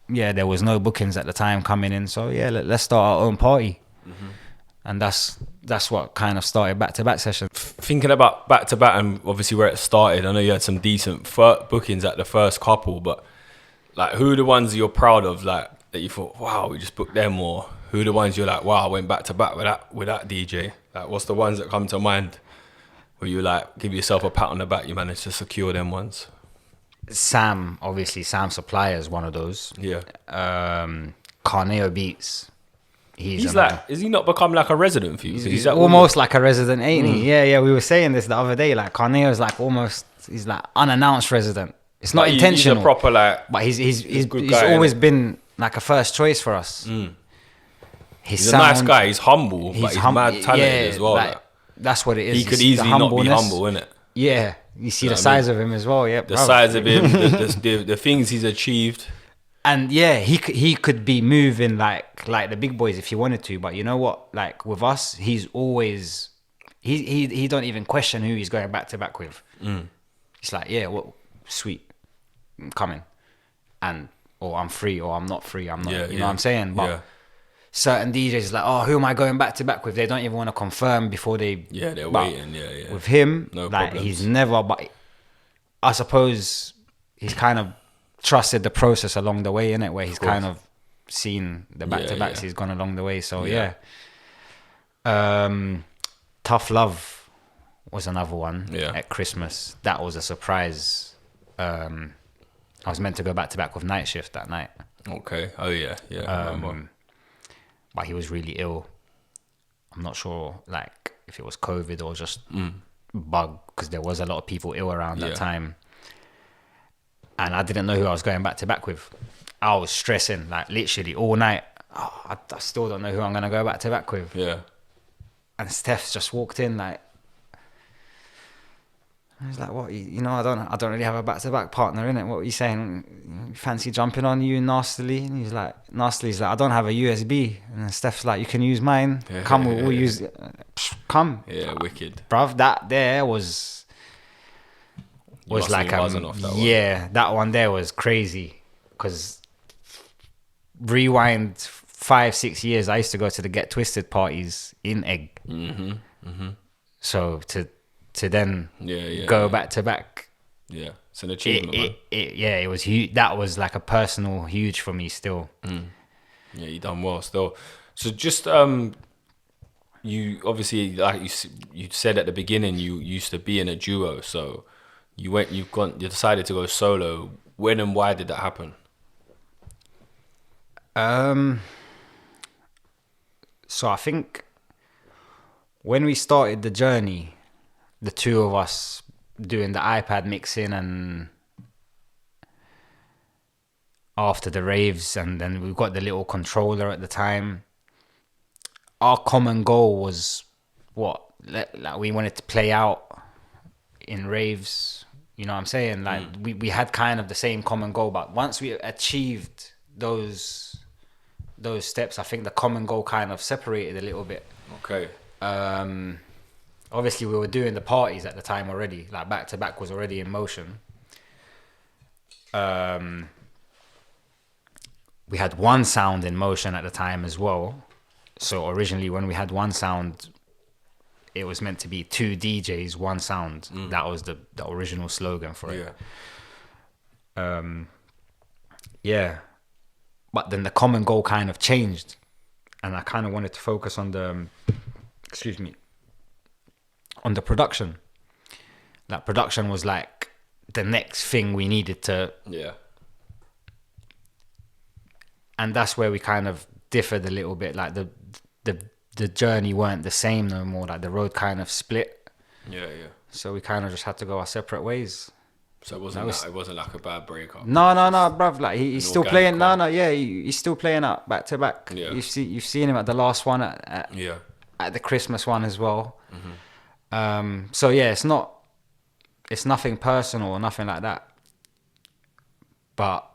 [SPEAKER 2] yeah, there was no bookings at the time coming in. So yeah, let's start our own party. And that's what kind of started back-to-back sessions.
[SPEAKER 1] Thinking about back-to-back and obviously where it started, I know you had some decent bookings at the first couple, but like, who are the ones you're proud of, like, that you thought, wow, we just booked them? Or who are the ones you're like, wow, I went back-to-back with that DJ? Like, what's the ones that come to mind where you, like, give yourself a pat on the back, you managed to secure them ones?
[SPEAKER 2] Sam Supplier is one of those.
[SPEAKER 1] Yeah.
[SPEAKER 2] Carneo Beats.
[SPEAKER 1] He's like, is he not become like a resident for you?
[SPEAKER 2] He's almost like a resident, ain't he? Yeah, we were saying this the other day. Like, Carneo is like almost, he's like unannounced resident. It's not intentional.
[SPEAKER 1] He's a proper, like,
[SPEAKER 2] but he's always been like a first choice for us.
[SPEAKER 1] He's a nice guy. He's humble, but he's mad talented as well.
[SPEAKER 2] Like, that's what it is.
[SPEAKER 1] He could easily not be humble, innit?
[SPEAKER 2] Yeah, You see
[SPEAKER 1] You know
[SPEAKER 2] the
[SPEAKER 1] what I
[SPEAKER 2] size of him as well. Yeah,
[SPEAKER 1] The size of him, the things he's achieved.
[SPEAKER 2] And yeah, he could be moving like the big boys if he wanted to. But you know what? Like with us, he's always he don't even question who he's going back to back with. It's like, yeah, well, sweet, I'm coming, and or I'm free or I'm not free. I'm not. You know what I'm saying? But certain DJs is like, oh, who am I going back to back with? They don't even want to confirm before they.
[SPEAKER 1] Yeah, they're waiting. Yeah.
[SPEAKER 2] With him,
[SPEAKER 1] No
[SPEAKER 2] like
[SPEAKER 1] problems.
[SPEAKER 2] he's never. But I suppose he's kind of trusted the process along the way, innit? Where he's kind of seen the back to backs he's gone along the way. So yeah. Tough Love was another one at Christmas. That was a surprise. I was meant to go back to back with Night Shift that night.
[SPEAKER 1] Okay. Oh yeah. I remember.
[SPEAKER 2] But he was really ill. I'm not sure, like, if it was COVID or just bug, because there was a lot of people ill around that time. And I didn't know who I was going back to back with. I was stressing, like, literally all night. Oh, I still don't know who I'm going to go back to back with.
[SPEAKER 1] Yeah.
[SPEAKER 2] And Steph just walked in, like, I was like, what? You know, I don't really have a back-to-back partner, innit? What are you saying? Fancy jumping on you nastily? And he's like, I don't have a USB. And then Steph's like, you can use mine. Come, we'll use it. Come.
[SPEAKER 1] Yeah, wicked.
[SPEAKER 2] Bruv, that there was like that one there was crazy. Because rewind 5-6 years, I used to go to the Get Twisted parties in Egg. So to then go back to back. Yeah,
[SPEAKER 1] it's an achievement, man.
[SPEAKER 2] It was huge. That was like a personal huge for me still.
[SPEAKER 1] Yeah, you done well still. So just you obviously, like you said at the beginning, you used to be in a duo. So you decided to go solo. When and why did that happen?
[SPEAKER 2] So I think when we started the journey, the two of us doing the iPad mixing and after the raves, and then we got the little controller at the time. Our common goal was like we wanted to play out in raves. You know what I'm saying? Like we had kind of the same common goal, but once we achieved those steps, I think the common goal kind of separated a little bit.
[SPEAKER 1] Okay.
[SPEAKER 2] Obviously, we were doing the parties at the time already. Like back to back was already in motion. We had one sound in motion at the time as well. So originally, when we had one sound, it was meant to be 2 DJs, one sound. That was the original slogan for it. Yeah. But then the common goal kind of changed, and I kind of wanted to focus on on the production. That production was like the next thing we needed to.
[SPEAKER 1] Yeah.
[SPEAKER 2] And that's where we kind of differed a little bit. Like the journey weren't the same no more. Like the road kind of split.
[SPEAKER 1] Yeah.
[SPEAKER 2] So we kind of just had to go our separate ways.
[SPEAKER 1] So it wasn't like a bad breakup.
[SPEAKER 2] No, bruv. Like he's still playing. He's still playing up back to back.
[SPEAKER 1] Yeah.
[SPEAKER 2] You've seen him at the last one at the Christmas one as well. So yeah, it's nothing personal or nothing like that. But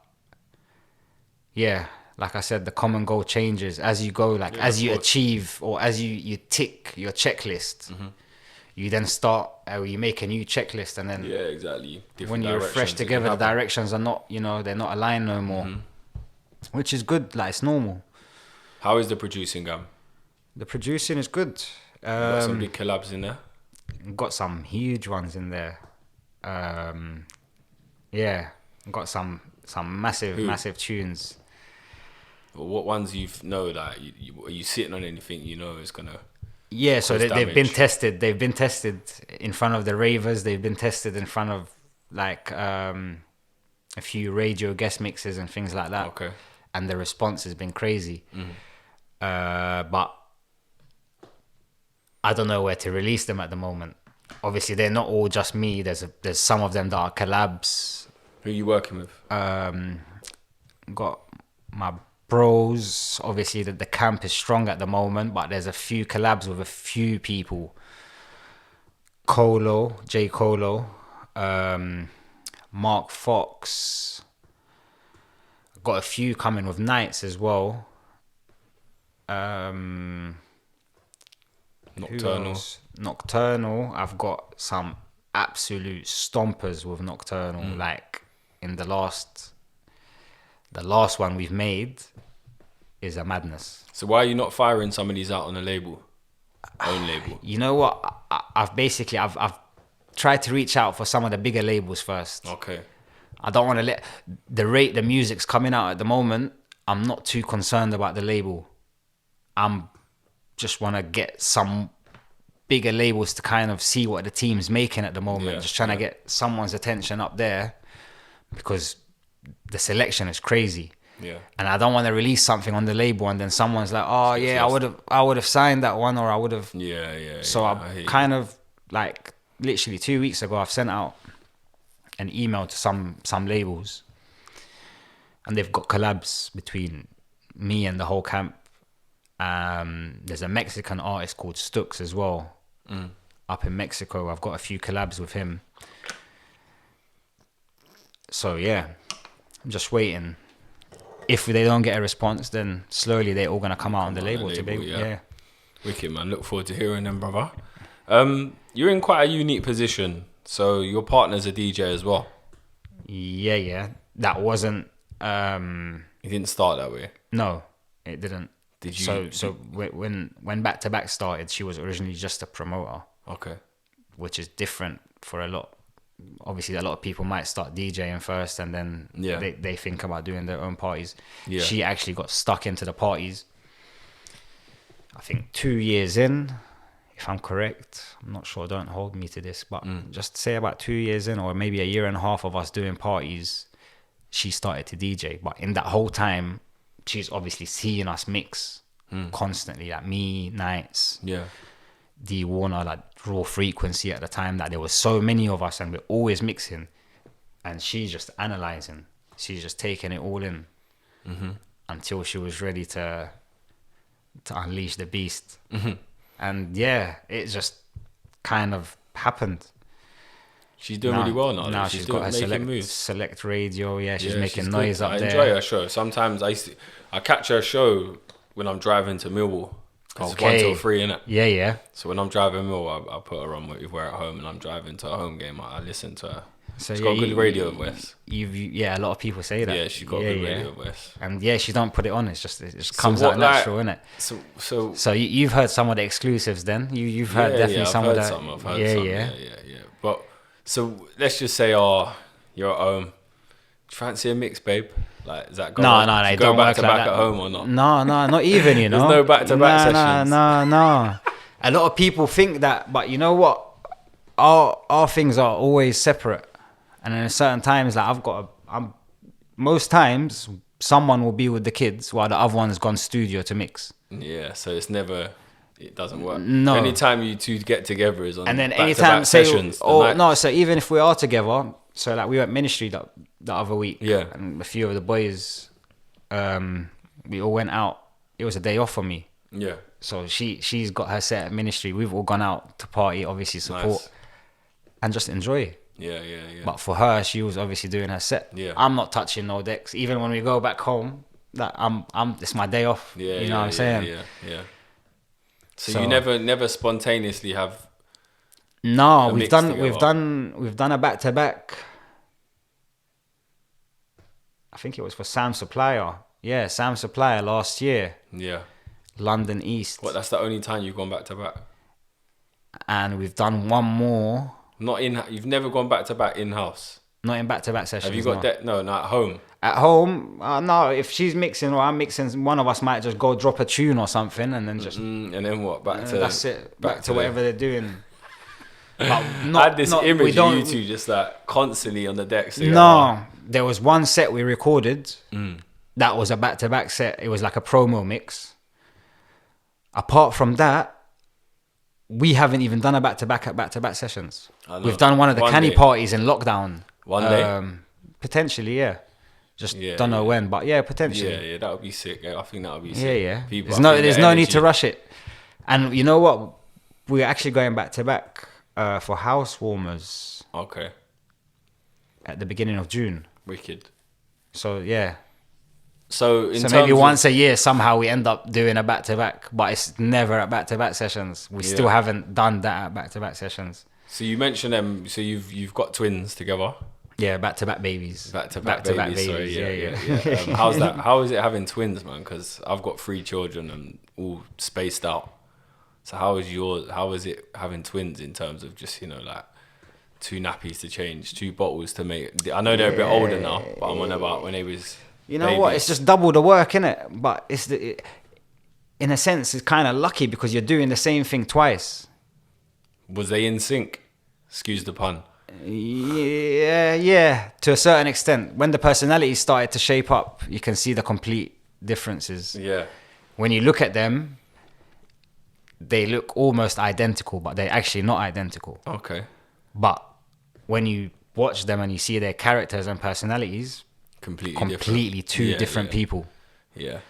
[SPEAKER 2] yeah, like I said, the common goal changes as you go. Like as you achieve or as you tick your checklist. You then start, you make a new checklist, and then
[SPEAKER 1] exactly.
[SPEAKER 2] When you refresh together, the directions are not, they're not aligned no more, which is good. Like it's normal.
[SPEAKER 1] How is the producing going?
[SPEAKER 2] The producing is good.
[SPEAKER 1] Got some big collabs in there.
[SPEAKER 2] Got some huge ones in there. Got some massive tunes.
[SPEAKER 1] Well, what ones you know that are you sitting on anything is gonna?
[SPEAKER 2] Yeah, so they've been tested. They've been tested in front of the ravers. They've been tested in front of like a few radio guest mixes and things like that.
[SPEAKER 1] Okay.
[SPEAKER 2] And the response has been crazy. But I don't know where to release them at the moment. Obviously, they're not all just me. There's some of them that are collabs.
[SPEAKER 1] Who are you working with?
[SPEAKER 2] Got my bros. Obviously, the camp is strong at the moment, but there's a few collabs with a few people. J. Colo, Mark Fox. Got a few coming with nights as well. Nocturnal. I've got some absolute stompers with Nocturnal. Like in the last one we've made is a madness.
[SPEAKER 1] So why are you not firing some of these out on a label? Own label?
[SPEAKER 2] You know what? I've tried to reach out for some of the bigger labels first.
[SPEAKER 1] Okay.
[SPEAKER 2] I don't want to let the rate the music's coming out at the moment. I'm not too concerned about the label. I'm just want to get some bigger labels to kind of see what the team's making at the moment. Just trying to get someone's attention up there because the selection is crazy.
[SPEAKER 1] Yeah.
[SPEAKER 2] And I don't want to release something on the label and then someone's like, oh yeah, I would have signed that one, or I would have.
[SPEAKER 1] Yeah.
[SPEAKER 2] So I kind of like literally 2 weeks ago, I've sent out an email to some labels, and they've got collabs between me and the whole camp. There's a Mexican artist called Stux as well, up in Mexico. I've got a few collabs with him. So yeah, I'm just waiting. If they don't get a response, then slowly they're all gonna come out on the label to be. Yeah.
[SPEAKER 1] Wicked, man. Look forward to hearing them, brother. You're in quite a unique position. So your partner's a DJ as well.
[SPEAKER 2] Yeah. That wasn't.
[SPEAKER 1] It didn't start that way.
[SPEAKER 2] No, it didn't.
[SPEAKER 1] Did you?
[SPEAKER 2] So when Back to Back started, she was originally just a promoter.
[SPEAKER 1] Okay.
[SPEAKER 2] Which is different for a lot. Obviously, a lot of people might start DJing first, and then they think about doing their own parties. Yeah. She actually got stuck into the parties. I think 2 years in, if I'm correct. I'm not sure. Don't hold me to this, but just say about 2 years in, or maybe a year and a half of us doing parties, she started to DJ. But in that whole time, she's obviously seeing us mix constantly, like me, Nights, D Warner, like Raw Frequency at the time. That there was so many of us, and we're always mixing, and she's just analyzing. She's just taking it all in until she was ready to unleash the beast. And yeah, it just kind of happened.
[SPEAKER 1] She's doing really well now.
[SPEAKER 2] Now she's got her select radio. Yeah, she's making noise
[SPEAKER 1] good.
[SPEAKER 2] up there.
[SPEAKER 1] I enjoy her show. Sometimes I catch her show when I'm driving to Millwall. It's 1 till 3, innit?
[SPEAKER 2] Yeah.
[SPEAKER 1] So when I'm driving Millwall, I put her on if we're at home and I'm driving to a home game. I listen to her.
[SPEAKER 2] So
[SPEAKER 1] she's got a good radio voice.
[SPEAKER 2] A lot of people say that.
[SPEAKER 1] Yeah, she's got a good radio voice.
[SPEAKER 2] And she don't put it on. It just comes out natural, innit? So you've heard some of the exclusives then? You've heard definitely some of that.
[SPEAKER 1] I've heard some. Yeah. But so let's just say, you're at home. Do you fancy a mix, babe? Like, is that
[SPEAKER 2] no,
[SPEAKER 1] go back to back at home or not?
[SPEAKER 2] No, not even. You know,
[SPEAKER 1] there's no back to back sessions.
[SPEAKER 2] No. A lot of people think that, but you know what? Our things are always separate. And in certain times, like most times someone will be with the kids while the other one's gone studio to mix.
[SPEAKER 1] Yeah, so it doesn't work.
[SPEAKER 2] No.
[SPEAKER 1] Anytime you two get together is on
[SPEAKER 2] and then
[SPEAKER 1] back-to-back sessions.
[SPEAKER 2] So even if we are together, so like we were at Ministry the other week.
[SPEAKER 1] Yeah.
[SPEAKER 2] And a few of the boys, we all went out. It was a day off for me.
[SPEAKER 1] Yeah.
[SPEAKER 2] So she's got her set at Ministry. We've all gone out to party, obviously support, and just enjoy.
[SPEAKER 1] Yeah.
[SPEAKER 2] But for her, she was obviously doing her set.
[SPEAKER 1] Yeah.
[SPEAKER 2] I'm not touching no decks. Even when we go back home, that it's my day off.
[SPEAKER 1] Yeah.
[SPEAKER 2] You know what I'm saying?
[SPEAKER 1] Yeah. So you never spontaneously have.
[SPEAKER 2] No, we've done a back to back. I think it was for Sam Supplier. Yeah, Sam Supplier last year.
[SPEAKER 1] Yeah.
[SPEAKER 2] London East.
[SPEAKER 1] What? That's the only time you've gone back to back.
[SPEAKER 2] And we've done one more.
[SPEAKER 1] You've never gone back to back in house.
[SPEAKER 2] Not in back to back sessions.
[SPEAKER 1] Have you got that? No, at home.
[SPEAKER 2] At home, no. If she's mixing or I'm mixing, one of us might just go drop a tune or something, and then just.
[SPEAKER 1] And then what? Back to.
[SPEAKER 2] That's it. Back to whatever they're doing. But
[SPEAKER 1] I had this image of you two just like constantly on the decks.
[SPEAKER 2] No, there was one set we recorded. That was a back to back set. It was like a promo mix. Apart from that, we haven't even done a back to back sessions. We've done one of the Canny parties in lockdown.
[SPEAKER 1] One day?
[SPEAKER 2] Potentially, yeah. Just don't know when, but yeah, potentially.
[SPEAKER 1] Yeah, that would be sick. I think that would be sick.
[SPEAKER 2] Yeah. There's no need to rush it. And you know what? We're actually going back to back for Housewarmers.
[SPEAKER 1] Okay.
[SPEAKER 2] at the beginning of June.
[SPEAKER 1] Wicked.
[SPEAKER 2] So yeah.
[SPEAKER 1] So
[SPEAKER 2] Maybe once a year somehow we end up doing a back-to-back, but it's never at back-to-back sessions. We still haven't done that at back-to-back sessions.
[SPEAKER 1] So you mentioned them. So you've got twins together.
[SPEAKER 2] Yeah, back-to-back babies.
[SPEAKER 1] Back-to-back babies. Sorry, yeah. How's that? How is it having twins, man? Because I've got 3 children and all spaced out. So how is it having twins in terms of just, like 2 nappies to change, 2 bottles to make? I know they're a bit older now, but I'm on about when they was.
[SPEAKER 2] You know what? It's just double the work, innit? But in a sense, it's kind of lucky because you're doing the same thing twice.
[SPEAKER 1] Was they in sync? Excuse the pun.
[SPEAKER 2] Yeah, to a certain extent. When the personalities started to shape up, you can see the complete differences.
[SPEAKER 1] Yeah.
[SPEAKER 2] When you look at them, they look almost identical, but they're actually not identical.
[SPEAKER 1] Okay.
[SPEAKER 2] But when you watch them and you see their characters and personalities, completely two different people.
[SPEAKER 1] Yeah.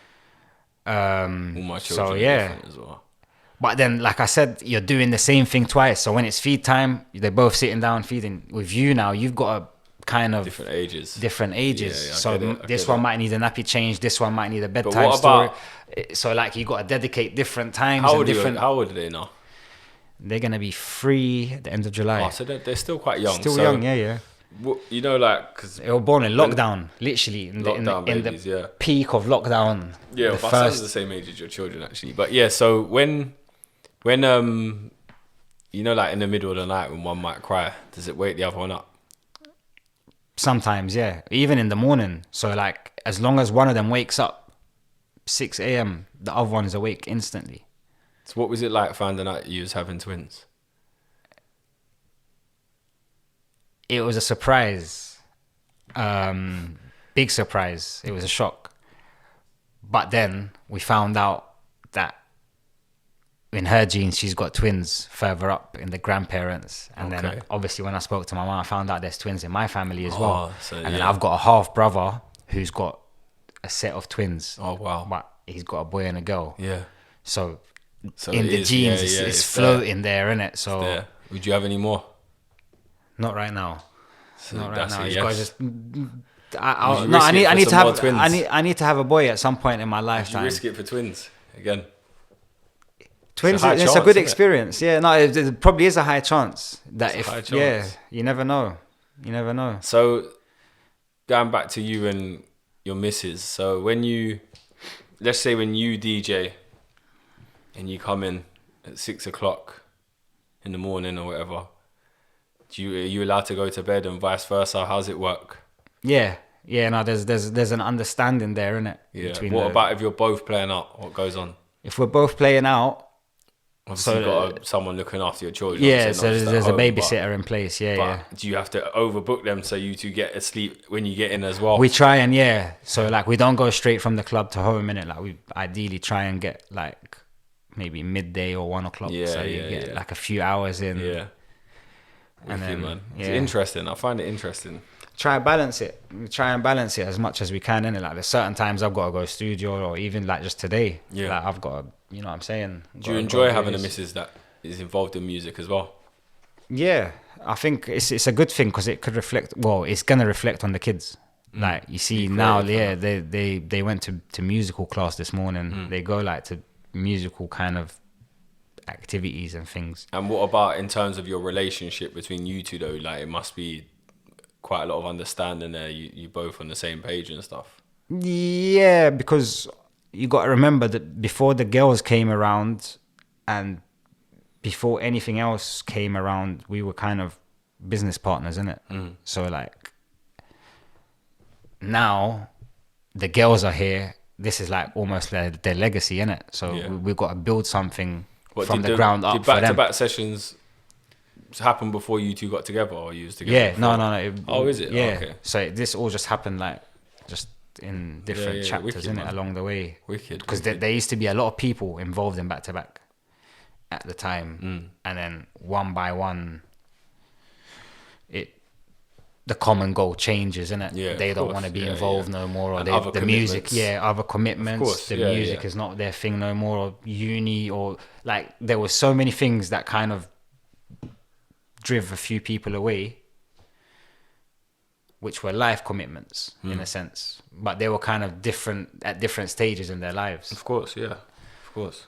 [SPEAKER 2] All
[SPEAKER 1] my children are different as well.
[SPEAKER 2] But then, like I said, you're doing the same thing twice. So when it's feed time, they're both sitting down feeding. With you now, you've got a kind of
[SPEAKER 1] different ages.
[SPEAKER 2] Yeah, so this one might need a nappy change. This one might need a bedtime story. So like you got to dedicate different times.
[SPEAKER 1] How old are they now?
[SPEAKER 2] They're gonna be 3 at the end of July.
[SPEAKER 1] Oh, so they're still quite young.
[SPEAKER 2] Still young, yeah.
[SPEAKER 1] Because
[SPEAKER 2] they were born in lockdown, literally in the peak of lockdown.
[SPEAKER 1] Yeah, my son's the same age as your children actually. But yeah, so when like in the middle of the night when one might cry, does it wake the other one up?
[SPEAKER 2] Sometimes, yeah. Even in the morning. So like as long as one of them wakes up 6 a.m, the other one is awake instantly.
[SPEAKER 1] So what was it like finding out you was having twins?
[SPEAKER 2] It was a surprise. Big surprise. It was a shock. But then we found out that in her genes, she's got twins further up in the grandparents. And then obviously when I spoke to my mom, I found out there's twins in my family as well. Then I've got a half brother who's got a set of twins.
[SPEAKER 1] Oh, wow.
[SPEAKER 2] But he's got a boy and a girl.
[SPEAKER 1] Yeah.
[SPEAKER 2] So in the genes, it's floating there, innit? So
[SPEAKER 1] would you have any more?
[SPEAKER 2] Not right now.
[SPEAKER 1] So
[SPEAKER 2] not right now.
[SPEAKER 1] Yes.
[SPEAKER 2] Got to just. I need to have a boy at some point in my lifetime.
[SPEAKER 1] Would you risk it for twins again?
[SPEAKER 2] Twins, it's a good experience. Yeah, no, it probably is a high chance that you never know. You never know.
[SPEAKER 1] So going back to you and your missus. So let's say when you DJ and you come in at 6 o'clock in the morning or whatever, are you allowed to go to bed and vice versa? How's it work?
[SPEAKER 2] Yeah. No, there's an understanding there, innit?
[SPEAKER 1] Yeah. What about if you're both playing out? What goes on?
[SPEAKER 2] If we're both playing out,
[SPEAKER 1] obviously you've got someone looking after your children.
[SPEAKER 2] Yeah, so there's a babysitter in place. Yeah.
[SPEAKER 1] Do you have to overbook them so you two get asleep when you get in as well?
[SPEAKER 2] We try and so like we don't go straight from the club to home, innit? Like we ideally try and get like maybe midday or 1 o'clock. So you get like a few hours in.
[SPEAKER 1] Yeah.
[SPEAKER 2] And then,
[SPEAKER 1] man. It's interesting. I find it interesting.
[SPEAKER 2] Try and balance it. We try and balance it as much as we can, innit? Like there's certain times I've got to go studio, or even like just today. Yeah. Like I've got to, you know what I'm saying?
[SPEAKER 1] Do you enjoy having a missus that is involved in music as well?
[SPEAKER 2] Yeah. I think it's a good thing because it could reflect, it's going to reflect on the kids. Like you see now, they went to musical class this morning. They go like to musical kind of activities and things.
[SPEAKER 1] And what about in terms of your relationship between you two though? Like it must be quite a lot of understanding there. You both on the same page and stuff.
[SPEAKER 2] Yeah, because you got to remember that before the girls came around and before anything else came around, we were kind of business partners, innit? So like now the girls are here. This is like almost their legacy, innit? So we've got to build something from the ground up.
[SPEAKER 1] Did back-to-back sessions happen before you two got together, or you was together?
[SPEAKER 2] Yeah, no.
[SPEAKER 1] Is it?
[SPEAKER 2] Yeah.
[SPEAKER 1] Oh, okay.
[SPEAKER 2] So this all just happened like just in different chapters, innit? Along the way.
[SPEAKER 1] Wicked.
[SPEAKER 2] Because there used to be a lot of people involved in back-to-back at the time, and then one by one, the common goal changes, innit?
[SPEAKER 1] Yeah,
[SPEAKER 2] they don't want to be involved no more, or the music, other commitments.
[SPEAKER 1] Of course,
[SPEAKER 2] the music is not their thing no more, or uni, or like there were so many things that kind of drive a few people away. which were life commitments in a sense, but they were kind of different at different stages in their lives.
[SPEAKER 1] Of course, yeah, of course.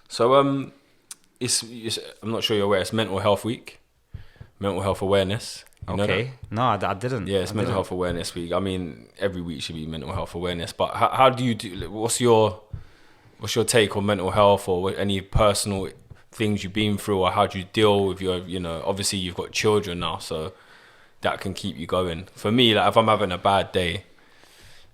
[SPEAKER 1] So it's I'm not sure you're aware. It's Mental Health Week, Mental Health Awareness. You know that?
[SPEAKER 2] No, I didn't.
[SPEAKER 1] Yeah, it's Mental Health Awareness Week. I mean, every week should be mental health awareness. But how do you do? What's your take on mental health, or any personal things you've been through, or how do you deal with your, obviously you've got children now, so that can keep you going. For me, like if I'm having a bad day,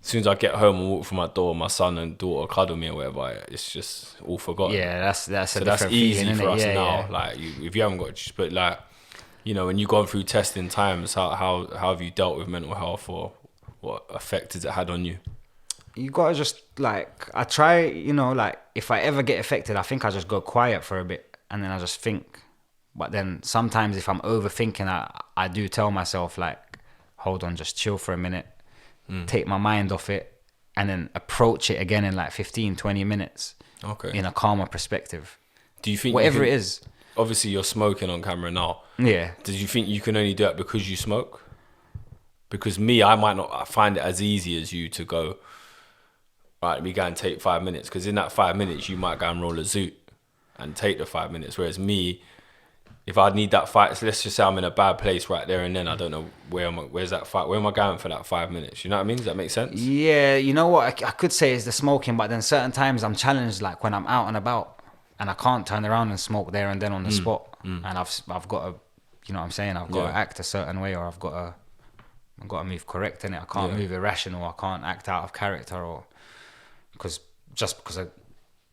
[SPEAKER 1] as soon as I get home and walk through my door, my son and daughter cuddle me or whatever, it's just all forgotten.
[SPEAKER 2] Yeah, that's
[SPEAKER 1] so
[SPEAKER 2] a
[SPEAKER 1] that's
[SPEAKER 2] different
[SPEAKER 1] easy
[SPEAKER 2] feeling,
[SPEAKER 1] for us
[SPEAKER 2] yeah,
[SPEAKER 1] now.
[SPEAKER 2] yeah.
[SPEAKER 1] Like if you haven't got, but like, when you've gone through testing times, how have you dealt with mental health, or what effect has it had on you?
[SPEAKER 2] You gotta just I try, if I ever get affected, I think I just go quiet for a bit and then I just think. But then sometimes if I'm overthinking, I do tell myself hold on, just chill for a minute, take my mind off it, and then approach it again in 15, 20 minutes.
[SPEAKER 1] Okay.
[SPEAKER 2] In a calmer perspective.
[SPEAKER 1] Do you think
[SPEAKER 2] whatever it is?
[SPEAKER 1] Obviously you're smoking on camera now.
[SPEAKER 2] Yeah.
[SPEAKER 1] Did you think you can only do it because you smoke? Because me, I might not find it as easy as you to go, right, we go and take 5 minutes. Because in that 5 minutes, you might go and roll a zoot and take the 5 minutes. Whereas me, if I need that fight, so let's just say I'm in a bad place right there and then, I don't know where's that fight, where am I going for that 5 minutes? You know what I mean? Does that make sense?
[SPEAKER 2] Yeah, you know what I could say is the smoking, but then certain times I'm challenged, when I'm out and about and I can't turn around and smoke there and then on the spot. And I've got to, you know what I'm saying? I've got to act a certain way, or I've got to move correct in it. I can't move irrational. I can't act out of character, or because a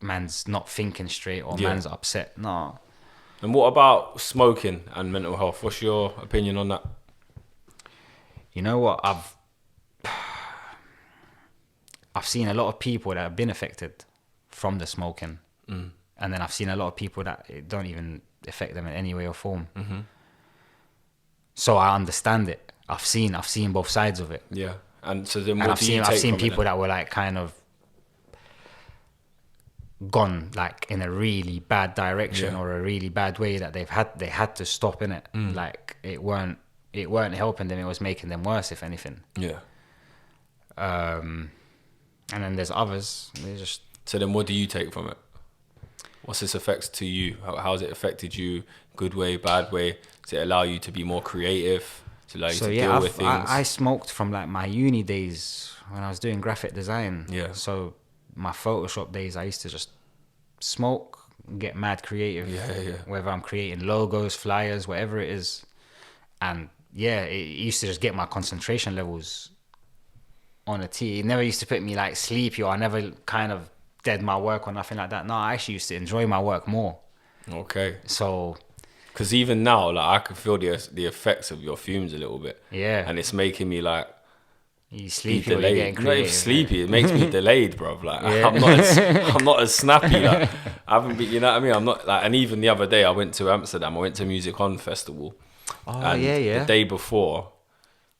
[SPEAKER 2] man's not thinking straight or man's upset. No.
[SPEAKER 1] And what about smoking and mental health? What's your opinion on that?
[SPEAKER 2] You know what? I've seen a lot of people that have been affected from the smoking. And then I've seen a lot of people that it don't even affect them in any way or form. So I understand it. I've seen both sides of it.
[SPEAKER 1] Yeah. And so then
[SPEAKER 2] I've seen people that were kind of gone in a really bad direction or a really bad way that they had to stop in it. It weren't helping them, it was making them worse, if anything.
[SPEAKER 1] Yeah.
[SPEAKER 2] And then there's others, they just...
[SPEAKER 1] So then what do you take from it? What's this effect to you? How has it affected you? Good way, bad way? Does it allow you to be more creative? To allow you to deal with things?
[SPEAKER 2] I smoked from my uni days when I was doing graphic design.
[SPEAKER 1] Yeah.
[SPEAKER 2] So my Photoshop days, I used to just smoke, get mad creative.
[SPEAKER 1] Yeah.
[SPEAKER 2] Whether I'm creating logos, flyers, whatever it is. And it used to just get my concentration levels on a T. It never used to put me sleepy, or I never kind of dead my work or nothing like that. No, I actually used to enjoy my work more.
[SPEAKER 1] Okay.
[SPEAKER 2] So...
[SPEAKER 1] Because even now, I can feel the effects of your fumes a little bit.
[SPEAKER 2] Yeah.
[SPEAKER 1] And it's making me
[SPEAKER 2] you sleepy or you're getting creative.
[SPEAKER 1] Not even sleepy. It makes me delayed, bro. I'm not as snappy. I haven't been, you know what I mean? I'm not and even the other day I went to Amsterdam. I went to Music On Festival.
[SPEAKER 2] Oh,
[SPEAKER 1] and
[SPEAKER 2] yeah.
[SPEAKER 1] The day before,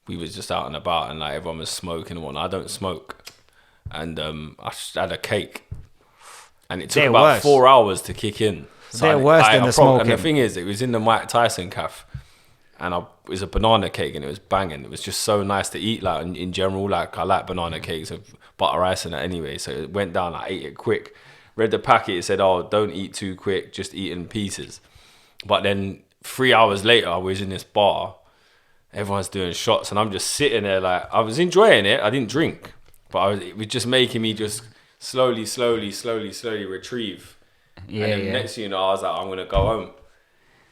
[SPEAKER 1] we was just out and about, and everyone was smoking and whatnot. I don't smoke. And I just had a cake. And it took about 4 hours to kick in. So
[SPEAKER 2] they're worse than the smoking.
[SPEAKER 1] And the thing is, it was in the Mike Tyson cafe, and it was a banana cake, and it was banging. It was just so nice to eat. In general, I like banana cakes with butter ice in it anyway. So it went down. I ate it quick. Read the packet. It said, "Oh, don't eat too quick. Just eat in pieces." But then 3 hours later, I was in this bar. Everyone's doing shots, and I'm just sitting there I was enjoying it. I didn't drink, but it was just making me just slowly retrieve.
[SPEAKER 2] Yeah,
[SPEAKER 1] and then next thing you know, I was like, I'm going to go home.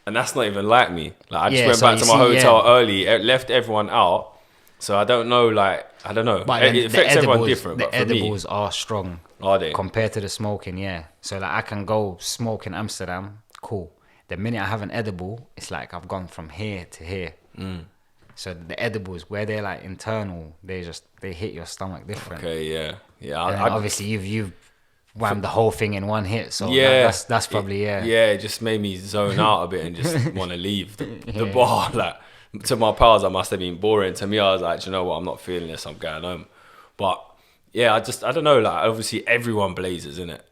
[SPEAKER 1] And that's not even like me. I just went
[SPEAKER 2] so
[SPEAKER 1] back to my hotel early, left everyone out. So I don't know, I don't know.
[SPEAKER 2] But
[SPEAKER 1] it affects everyone different.
[SPEAKER 2] The edibles are strong.
[SPEAKER 1] Are they?
[SPEAKER 2] Compared to the smoking, yeah. So I can go smoke in Amsterdam, cool. The minute I have an edible, it's I've gone from here to here. So the edibles, where they're internal, they hit your stomach different.
[SPEAKER 1] Okay, yeah.
[SPEAKER 2] Obviously you've whammed the whole thing in one hit, so that's probably
[SPEAKER 1] it just made me zone out a bit and just want to leave the bar. To my pals, I must have been boring. To me, I was like, you know what, I'm not feeling this, I'm going home. But I don't know, obviously everyone blazes in it,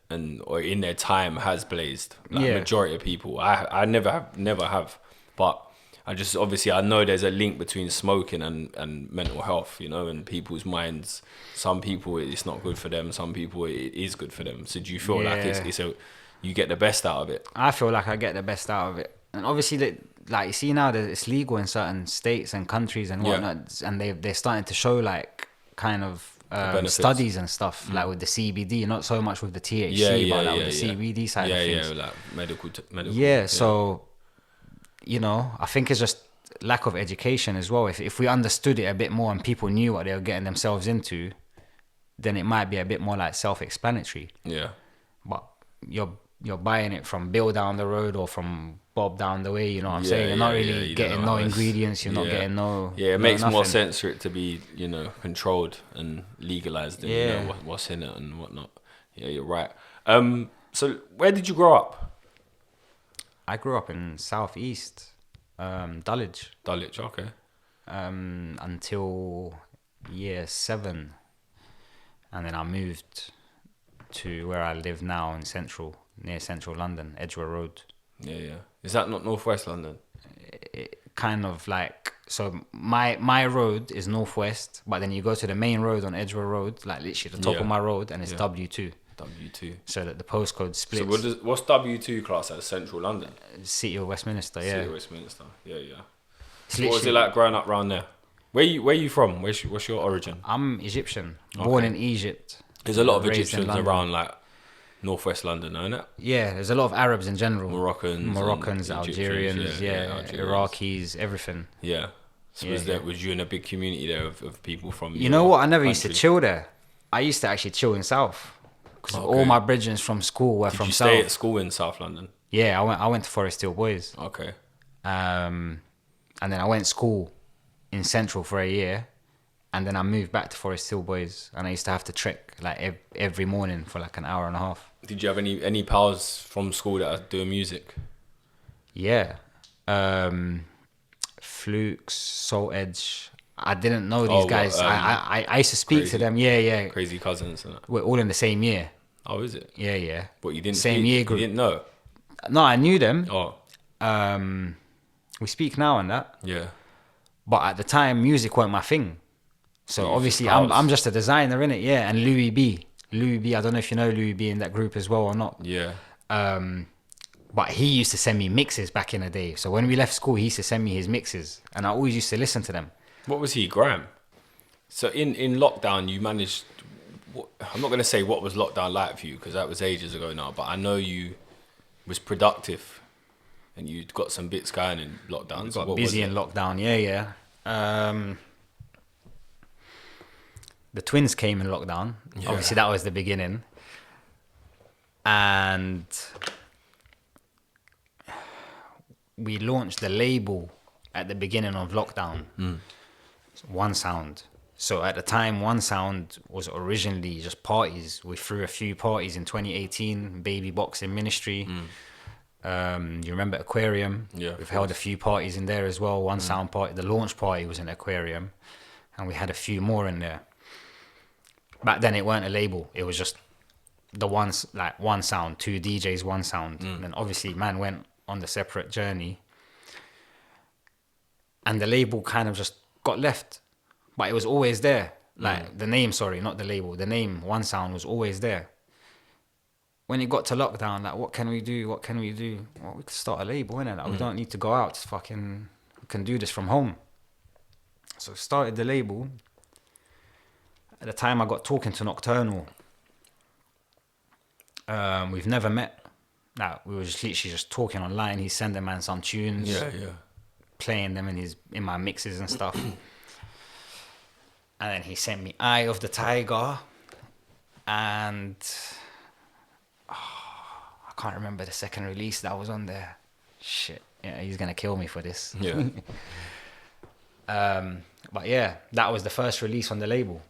[SPEAKER 1] or in their time has blazed. Majority of people, I never have, but I just obviously I know there's a link between smoking and mental health, you know, and people's minds. Some people it's not good for them. Some people it is good for them. So do you feel like it's a you get the best out of it?
[SPEAKER 2] I feel like I get the best out of it, and obviously, like you see now that it's legal in certain states and countries and whatnot, and they're starting to show like kind of studies and stuff like with the CBD, not so much with the THC, but like with the CBD side of things.
[SPEAKER 1] Yeah, like medical.
[SPEAKER 2] Yeah, so you know, I think it's just lack of education as well. If we understood it a bit more and people knew what they were getting themselves into, then it might be a bit more like self-explanatory.
[SPEAKER 1] Yeah,
[SPEAKER 2] but you're buying it from Bill down the road or from Bob down the way, you know what I'm saying? You're not really getting no ingredients, you're not getting no...
[SPEAKER 1] Yeah, it makes more sense for it to be, you know, controlled and legalised and you know what's in it and whatnot. Yeah, you're right. So where did you grow up?
[SPEAKER 2] I grew up in Southeast, Dulwich.
[SPEAKER 1] Dulwich, okay.
[SPEAKER 2] Until year 7. And then I moved to where I live now in near central London, Edgware Road.
[SPEAKER 1] Yeah. Is that not northwest London?
[SPEAKER 2] It kind of like, so my road is northwest, but then you go to the main road on Edgware Road, like literally the top of my road, and it's W2.
[SPEAKER 1] W2.
[SPEAKER 2] So that the postcode splits.
[SPEAKER 1] So what's W2 class as central London?
[SPEAKER 2] City of Westminster, yeah.
[SPEAKER 1] City of Westminster, yeah. So what was it like growing up around there? Where you from? What's your origin?
[SPEAKER 2] I'm Egyptian, born in Egypt.
[SPEAKER 1] There's a lot of Egyptians around like northwest London, isn't it?
[SPEAKER 2] Yeah, there's a lot of Arabs in general.
[SPEAKER 1] Moroccans,
[SPEAKER 2] Algerians,
[SPEAKER 1] Algerians.
[SPEAKER 2] Iraqis, everything.
[SPEAKER 1] Yeah. So was you in a big community there of people from?
[SPEAKER 2] You know what? I never used to chill there. I used to actually chill in South because all my bridges from school were from South.
[SPEAKER 1] Did you stay at school in South London?
[SPEAKER 2] Yeah, I went to Forest Hill Boys.
[SPEAKER 1] Okay.
[SPEAKER 2] And then I went to school in Central for a year. And then I moved back to Forest Hill Boys, and I used to have to trek like every morning for like an hour and a half.
[SPEAKER 1] Did you have any pals from school that are doing music?
[SPEAKER 2] Yeah, Flukes, Soul Edge. I didn't know these guys. I used to speak to them. Yeah.
[SPEAKER 1] Crazy cousins. And that.
[SPEAKER 2] We're all in the same year.
[SPEAKER 1] Oh, is it?
[SPEAKER 2] Yeah.
[SPEAKER 1] But you didn't
[SPEAKER 2] same year group.
[SPEAKER 1] You didn't know?
[SPEAKER 2] No, I knew them.
[SPEAKER 1] Oh.
[SPEAKER 2] We speak now and that.
[SPEAKER 1] Yeah.
[SPEAKER 2] But at the time, music weren't my thing. So obviously, I'm just a designer, innit? Yeah, and Louis B. I don't know if you know Louis B in that group as well or not.
[SPEAKER 1] Yeah.
[SPEAKER 2] But he used to send me mixes back in the day. So when we left school, he used to send me his mixes, and I always used to listen to them.
[SPEAKER 1] What was he, Graham? So in lockdown, you managed... I'm not going to say what was lockdown like for you, because that was ages ago now, but I know you was productive, and you got some bits going in lockdown.
[SPEAKER 2] Got busy in lockdown, yeah. The twins came in lockdown. Yeah. Obviously, that was the beginning. And we launched the label at the beginning of lockdown. One Sound. So at the time, One Sound was originally just parties. We threw a few parties in 2018, Baby Boxing Ministry. You remember Aquarium?
[SPEAKER 1] Yeah.
[SPEAKER 2] We've held a few parties in there as well. One Sound party. The launch party was in Aquarium. And we had a few more in there. Back then, it weren't a label. It was just One Sound, 2 DJs, One Sound. And then obviously, man went on the separate journey. And the label kind of just got left. But it was always there. Like, the name, sorry, not the label. The name, One Sound, was always there. When it got to lockdown, like, what can we do? Well, we could start a label, innit? Like, we don't need to go out. We can do this from home. So started the label. At the time, I got talking to Nocturnal. We've never met. Like, we were just literally just talking online. He's sending man some tunes.
[SPEAKER 1] Yeah.
[SPEAKER 2] Playing them in my mixes and stuff. And then he sent me Eye of the Tiger. And I can't remember the second release that was on there. Shit. Yeah, he's going to kill me for this.
[SPEAKER 1] Yeah.
[SPEAKER 2] But yeah, that was the first release on the label.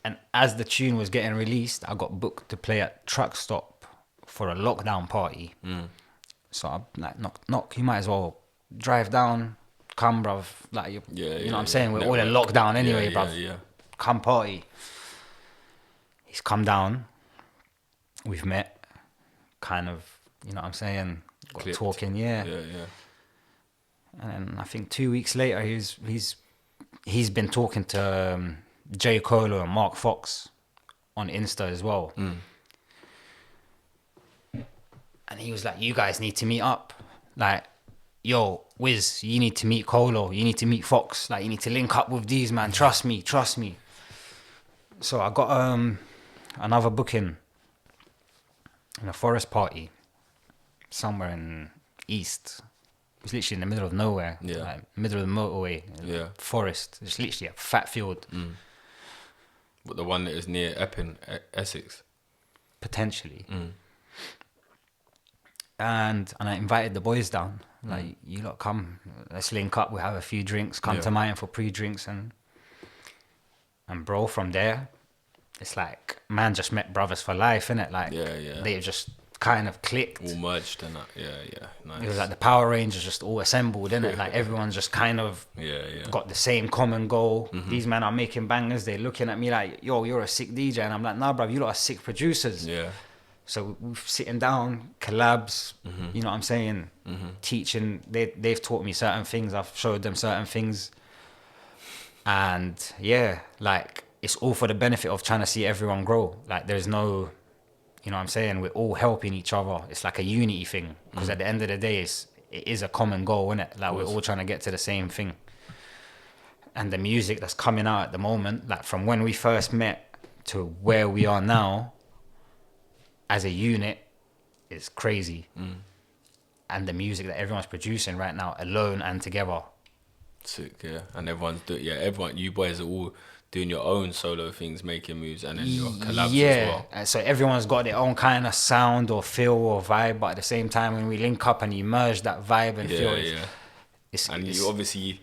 [SPEAKER 2] And as the tune was getting released, I got booked to play at Truck Stop for a lockdown party. So I'm like, knock, you might as well drive down, come, bruv. Like, you know what I'm saying? We're all in lockdown anyway, bruv.
[SPEAKER 1] Yeah.
[SPEAKER 2] Come party. He's come down. We've met. Kind of, you know what I'm saying? Got
[SPEAKER 1] Clipped.
[SPEAKER 2] talking, yeah. And then I think 2 weeks later, he's been talking to J. Colo and Mark Fox on Insta as well. And he was like, you guys need to meet up. Like, yo, Wizz, you need to meet Colo. You need to meet Fox. Like, you need to link up with these, man. Trust me. So I got another booking in a forest party somewhere in East. It's literally in the middle of nowhere.
[SPEAKER 1] Yeah.
[SPEAKER 2] Like, middle of the motorway.
[SPEAKER 1] Yeah.
[SPEAKER 2] Forest. It's literally a fat field.
[SPEAKER 1] But the one that is near Epping, Essex.
[SPEAKER 2] Potentially. And I invited the boys down. Like, you lot come, let's link up, we'll have a few drinks, come to mine for pre-drinks. And bro, from there, it's like, man just met brothers for life, innit? Like, they've just kind of clicked.
[SPEAKER 1] All merged and that, yeah, nice.
[SPEAKER 2] It was like the Power Rangers just all assembled, innit? Like, everyone's just kind of got the same common goal. These men are making bangers, they're looking at me like, yo, you're a sick DJ. And I'm like, nah, bruv, you lot are sick producers.
[SPEAKER 1] Yeah.
[SPEAKER 2] So we're sitting down, collabs, you know what I'm saying? Teaching, they've taught me certain things, I've showed them certain things. And yeah, like, it's all for the benefit of trying to see everyone grow. Like, there's no, you know what I'm saying? We're all helping each other. It's like a unity thing. Because at the end of the day, it is a common goal, isn't it? Like, we're all trying to get to the same thing. And the music that's coming out at the moment, like, from when we first met to where we are now, as a unit, is crazy. And the music that everyone's producing right now, alone and together.
[SPEAKER 1] Sick, yeah. And everyone's you boys are all doing your own solo things, making moves, and then your collabs as well.
[SPEAKER 2] And so everyone's got their own kind of sound or feel or vibe, but at the same time, when we link up and you merge that vibe and feel,
[SPEAKER 1] you obviously,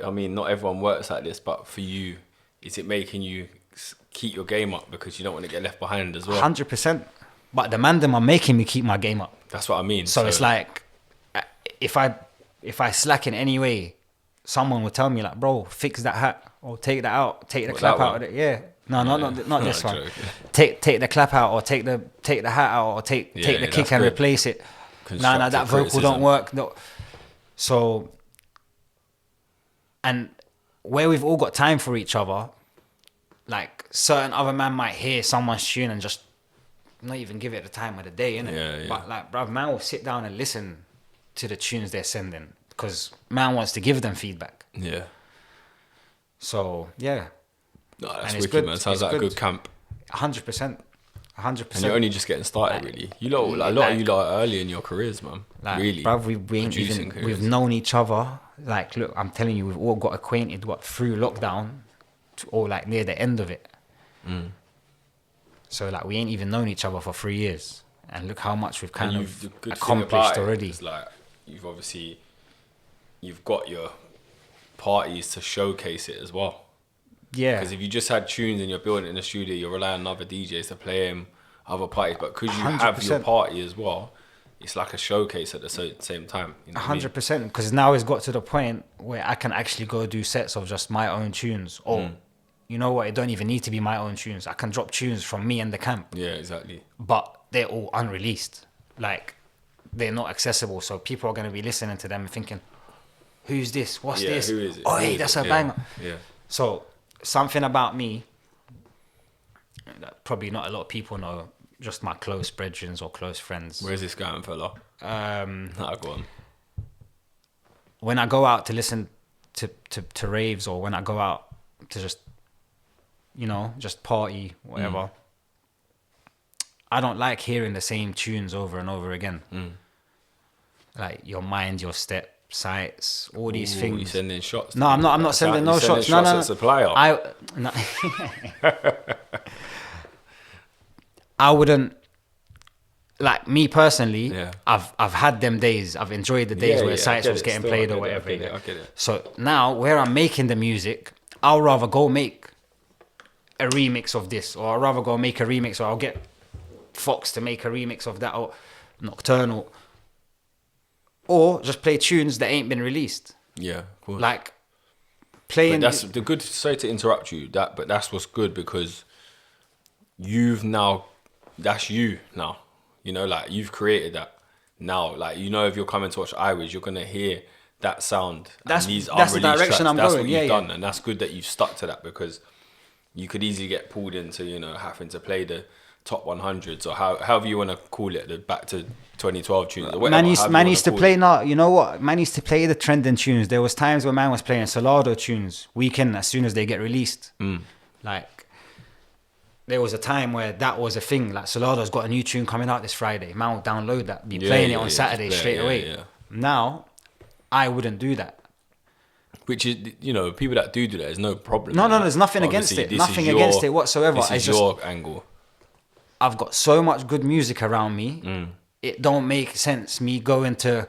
[SPEAKER 1] I mean, not everyone works like this, but for you, is it making you keep your game up because you don't want to get left behind as well?
[SPEAKER 2] 100%. But the man them are making me keep my game up.
[SPEAKER 1] That's what I mean.
[SPEAKER 2] So it's like, if I slack in any way, someone will tell me like, bro, fix that hat or take that out, take the clap out of it. Yeah. No, not this one. Take the clap out or take the hat out or take the kick and replace it. No, that vocal don't work. No. So, and where we've all got time for each other, like, certain other man might hear someone's tune and just not even give it the time of the day, innit?
[SPEAKER 1] Yeah.
[SPEAKER 2] But like, bruv, man will sit down and listen to the tunes they're sending because man wants to give them feedback.
[SPEAKER 1] Yeah.
[SPEAKER 2] So yeah.
[SPEAKER 1] No, that's wicked, man. Sounds like a good camp.
[SPEAKER 2] 100%. 100%.
[SPEAKER 1] And you're only just getting started, like, really. You lot, like, a lot of you lot are early in your careers, man. Like, really.
[SPEAKER 2] Bruv, we've known each other. Like, look, I'm telling you, we've all got acquainted through lockdown or like near the end of it. So like, we ain't even known each other for 3 years, and look how much we've kind of accomplished already.
[SPEAKER 1] It's like, you've got your parties to showcase it as well.
[SPEAKER 2] Yeah.
[SPEAKER 1] Because if you just had tunes and you're building it in the studio, you're relying on other DJs to play them, other parties. But because you 100%. Have your party as well, it's like a showcase at the same time. You know
[SPEAKER 2] 100%. Because now it's got to the point where I can actually go do sets of just my own tunes. Or, you know what? It don't even need to be my own tunes. I can drop tunes from me and the camp.
[SPEAKER 1] Yeah, exactly.
[SPEAKER 2] But they're all unreleased. Like, they're not accessible. So people are going to be listening to them and thinking, who's this? What's this?
[SPEAKER 1] Who is it?
[SPEAKER 2] Oh, hey, that's a banger.
[SPEAKER 1] Yeah.
[SPEAKER 2] So, something about me that probably not a lot of people know, just my close brethren or close friends.
[SPEAKER 1] Where's this going, fella? Go on.
[SPEAKER 2] When I go out to listen to raves, or when I go out to just, you know, just party, whatever, I don't like hearing the same tunes over and over again. Like Your Mind, Your Step, Sights, all these things.
[SPEAKER 1] You sending shots?
[SPEAKER 2] No, I'm not sending no shots. No.
[SPEAKER 1] Supplier.
[SPEAKER 2] I wouldn't, like, me personally,
[SPEAKER 1] Yeah.
[SPEAKER 2] I've had them days. I've enjoyed the days where Sights was getting played or whatever.
[SPEAKER 1] I get it.
[SPEAKER 2] So now where I'm making the music, I'll rather go make a remix of this, or I'll rather go make a remix, or I'll get Fox to make a remix of that, or Nocturnal, or just play tunes that ain't been released.
[SPEAKER 1] Yeah, of course.
[SPEAKER 2] Like, playing.
[SPEAKER 1] But that's the good. Sorry to interrupt you. But that's what's good, because that's you now. You know, like, you've created that now. Like, you know, if you're coming to watch I Wizz, you're gonna hear that sound
[SPEAKER 2] That's-
[SPEAKER 1] and these
[SPEAKER 2] that's the
[SPEAKER 1] unreleased
[SPEAKER 2] direction
[SPEAKER 1] tracks.
[SPEAKER 2] I'm
[SPEAKER 1] That's
[SPEAKER 2] going.
[SPEAKER 1] what
[SPEAKER 2] Yeah,
[SPEAKER 1] you've
[SPEAKER 2] yeah.
[SPEAKER 1] done, and that's good that you've stuck to that, because you could easily get pulled into, you know, having to play the top 100s or however you want to call it, the back to 2012 tunes or whatever.
[SPEAKER 2] Man
[SPEAKER 1] however
[SPEAKER 2] man
[SPEAKER 1] you
[SPEAKER 2] used to
[SPEAKER 1] wanna call
[SPEAKER 2] play
[SPEAKER 1] it.
[SPEAKER 2] now. You know what? Man used to play the trending tunes. There was times where man was playing Solado tunes weekend as soon as they get released. Like there was a time where that was a thing. Like Solado's got a new tune coming out this Friday. Man will download that, be playing it on Saturday
[SPEAKER 1] just
[SPEAKER 2] straight
[SPEAKER 1] play it,
[SPEAKER 2] away.
[SPEAKER 1] yeah.
[SPEAKER 2] Now, I wouldn't do that.
[SPEAKER 1] Which is, you know, people that do that, there's no problem.
[SPEAKER 2] No,
[SPEAKER 1] with
[SPEAKER 2] no,
[SPEAKER 1] that.
[SPEAKER 2] there's nothing
[SPEAKER 1] But
[SPEAKER 2] against
[SPEAKER 1] obviously
[SPEAKER 2] it.
[SPEAKER 1] this
[SPEAKER 2] Nothing
[SPEAKER 1] is your-
[SPEAKER 2] against it whatsoever.
[SPEAKER 1] This
[SPEAKER 2] It's
[SPEAKER 1] is
[SPEAKER 2] just
[SPEAKER 1] your angle.
[SPEAKER 2] I've got so much good music around me. It don't make sense me going to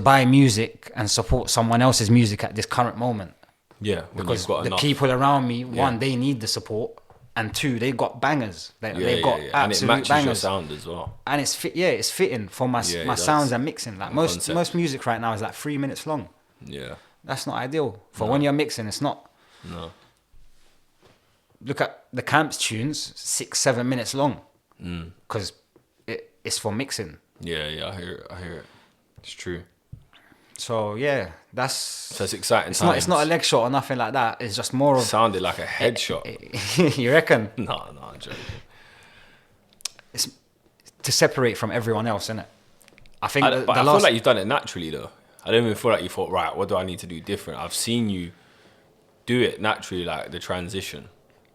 [SPEAKER 2] buy music and support someone else's music at this current moment.
[SPEAKER 1] Yeah, when
[SPEAKER 2] Because
[SPEAKER 1] you've got
[SPEAKER 2] the
[SPEAKER 1] enough.
[SPEAKER 2] people around me, one, they need the support, and two, they got bangers. They've got
[SPEAKER 1] and it
[SPEAKER 2] absolute
[SPEAKER 1] matches your
[SPEAKER 2] bangers.
[SPEAKER 1] sound as well.
[SPEAKER 2] And it's it's fitting for my
[SPEAKER 1] Yeah, it
[SPEAKER 2] my
[SPEAKER 1] does.
[SPEAKER 2] sounds and mixing. Like
[SPEAKER 1] And
[SPEAKER 2] most
[SPEAKER 1] concept.
[SPEAKER 2] music right now is like 3 minutes long.
[SPEAKER 1] Yeah,
[SPEAKER 2] That's not ideal for when you're mixing. It's not.
[SPEAKER 1] no,
[SPEAKER 2] Look at the Camps tunes, 6-7 minutes long, because it's for mixing.
[SPEAKER 1] yeah, I hear it. It's true.
[SPEAKER 2] So yeah,
[SPEAKER 1] So it's exciting
[SPEAKER 2] it's
[SPEAKER 1] times.
[SPEAKER 2] not. It's not a leg shot or nothing like that. It's just more of.
[SPEAKER 1] Sounded like a headshot.
[SPEAKER 2] You reckon?
[SPEAKER 1] No, I'm joking.
[SPEAKER 2] It's to separate from everyone else, isn't it? I think
[SPEAKER 1] But I feel like you've done it naturally though. I don't even feel like you thought, right, what do I need to do different? I've seen you do it naturally, like the transition.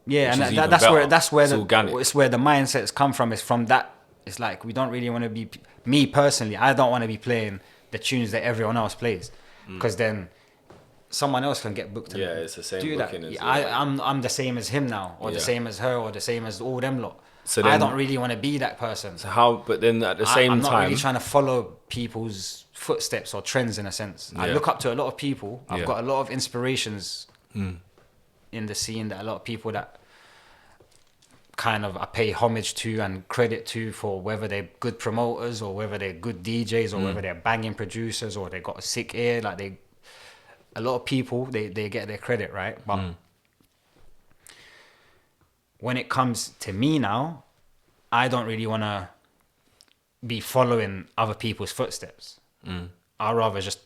[SPEAKER 2] yeah,
[SPEAKER 1] which
[SPEAKER 2] and
[SPEAKER 1] is even
[SPEAKER 2] that's where
[SPEAKER 1] better. It's organic.
[SPEAKER 2] it's where the mindsets come from. It's from that. It's like we don't really want to be. Me personally, I don't want to be playing the tunes that everyone else plays, because then someone else can get booked. And
[SPEAKER 1] Yeah, it's the same
[SPEAKER 2] do that.
[SPEAKER 1] booking as
[SPEAKER 2] Yeah,
[SPEAKER 1] well.
[SPEAKER 2] I'm the same as him now, or the
[SPEAKER 1] Yeah.
[SPEAKER 2] same as her, or the same as all them lot.
[SPEAKER 1] So
[SPEAKER 2] I
[SPEAKER 1] then-
[SPEAKER 2] don't really want to be that person.
[SPEAKER 1] So how? But then at the same
[SPEAKER 2] I'm not
[SPEAKER 1] time,
[SPEAKER 2] really trying to follow people's footsteps or trends in a sense. I
[SPEAKER 1] Yeah.
[SPEAKER 2] look up to a lot of people. I've
[SPEAKER 1] Yeah.
[SPEAKER 2] got a lot of inspirations in the scene, that a lot of people that kind of I pay homage to and credit to, for whether they're good promoters or whether they're good DJs or whether they're banging producers or they got a sick ear. Like a lot of people, they get their credit, right? But when it comes to me now, I don't really want to be following other people's footsteps. I'd rather just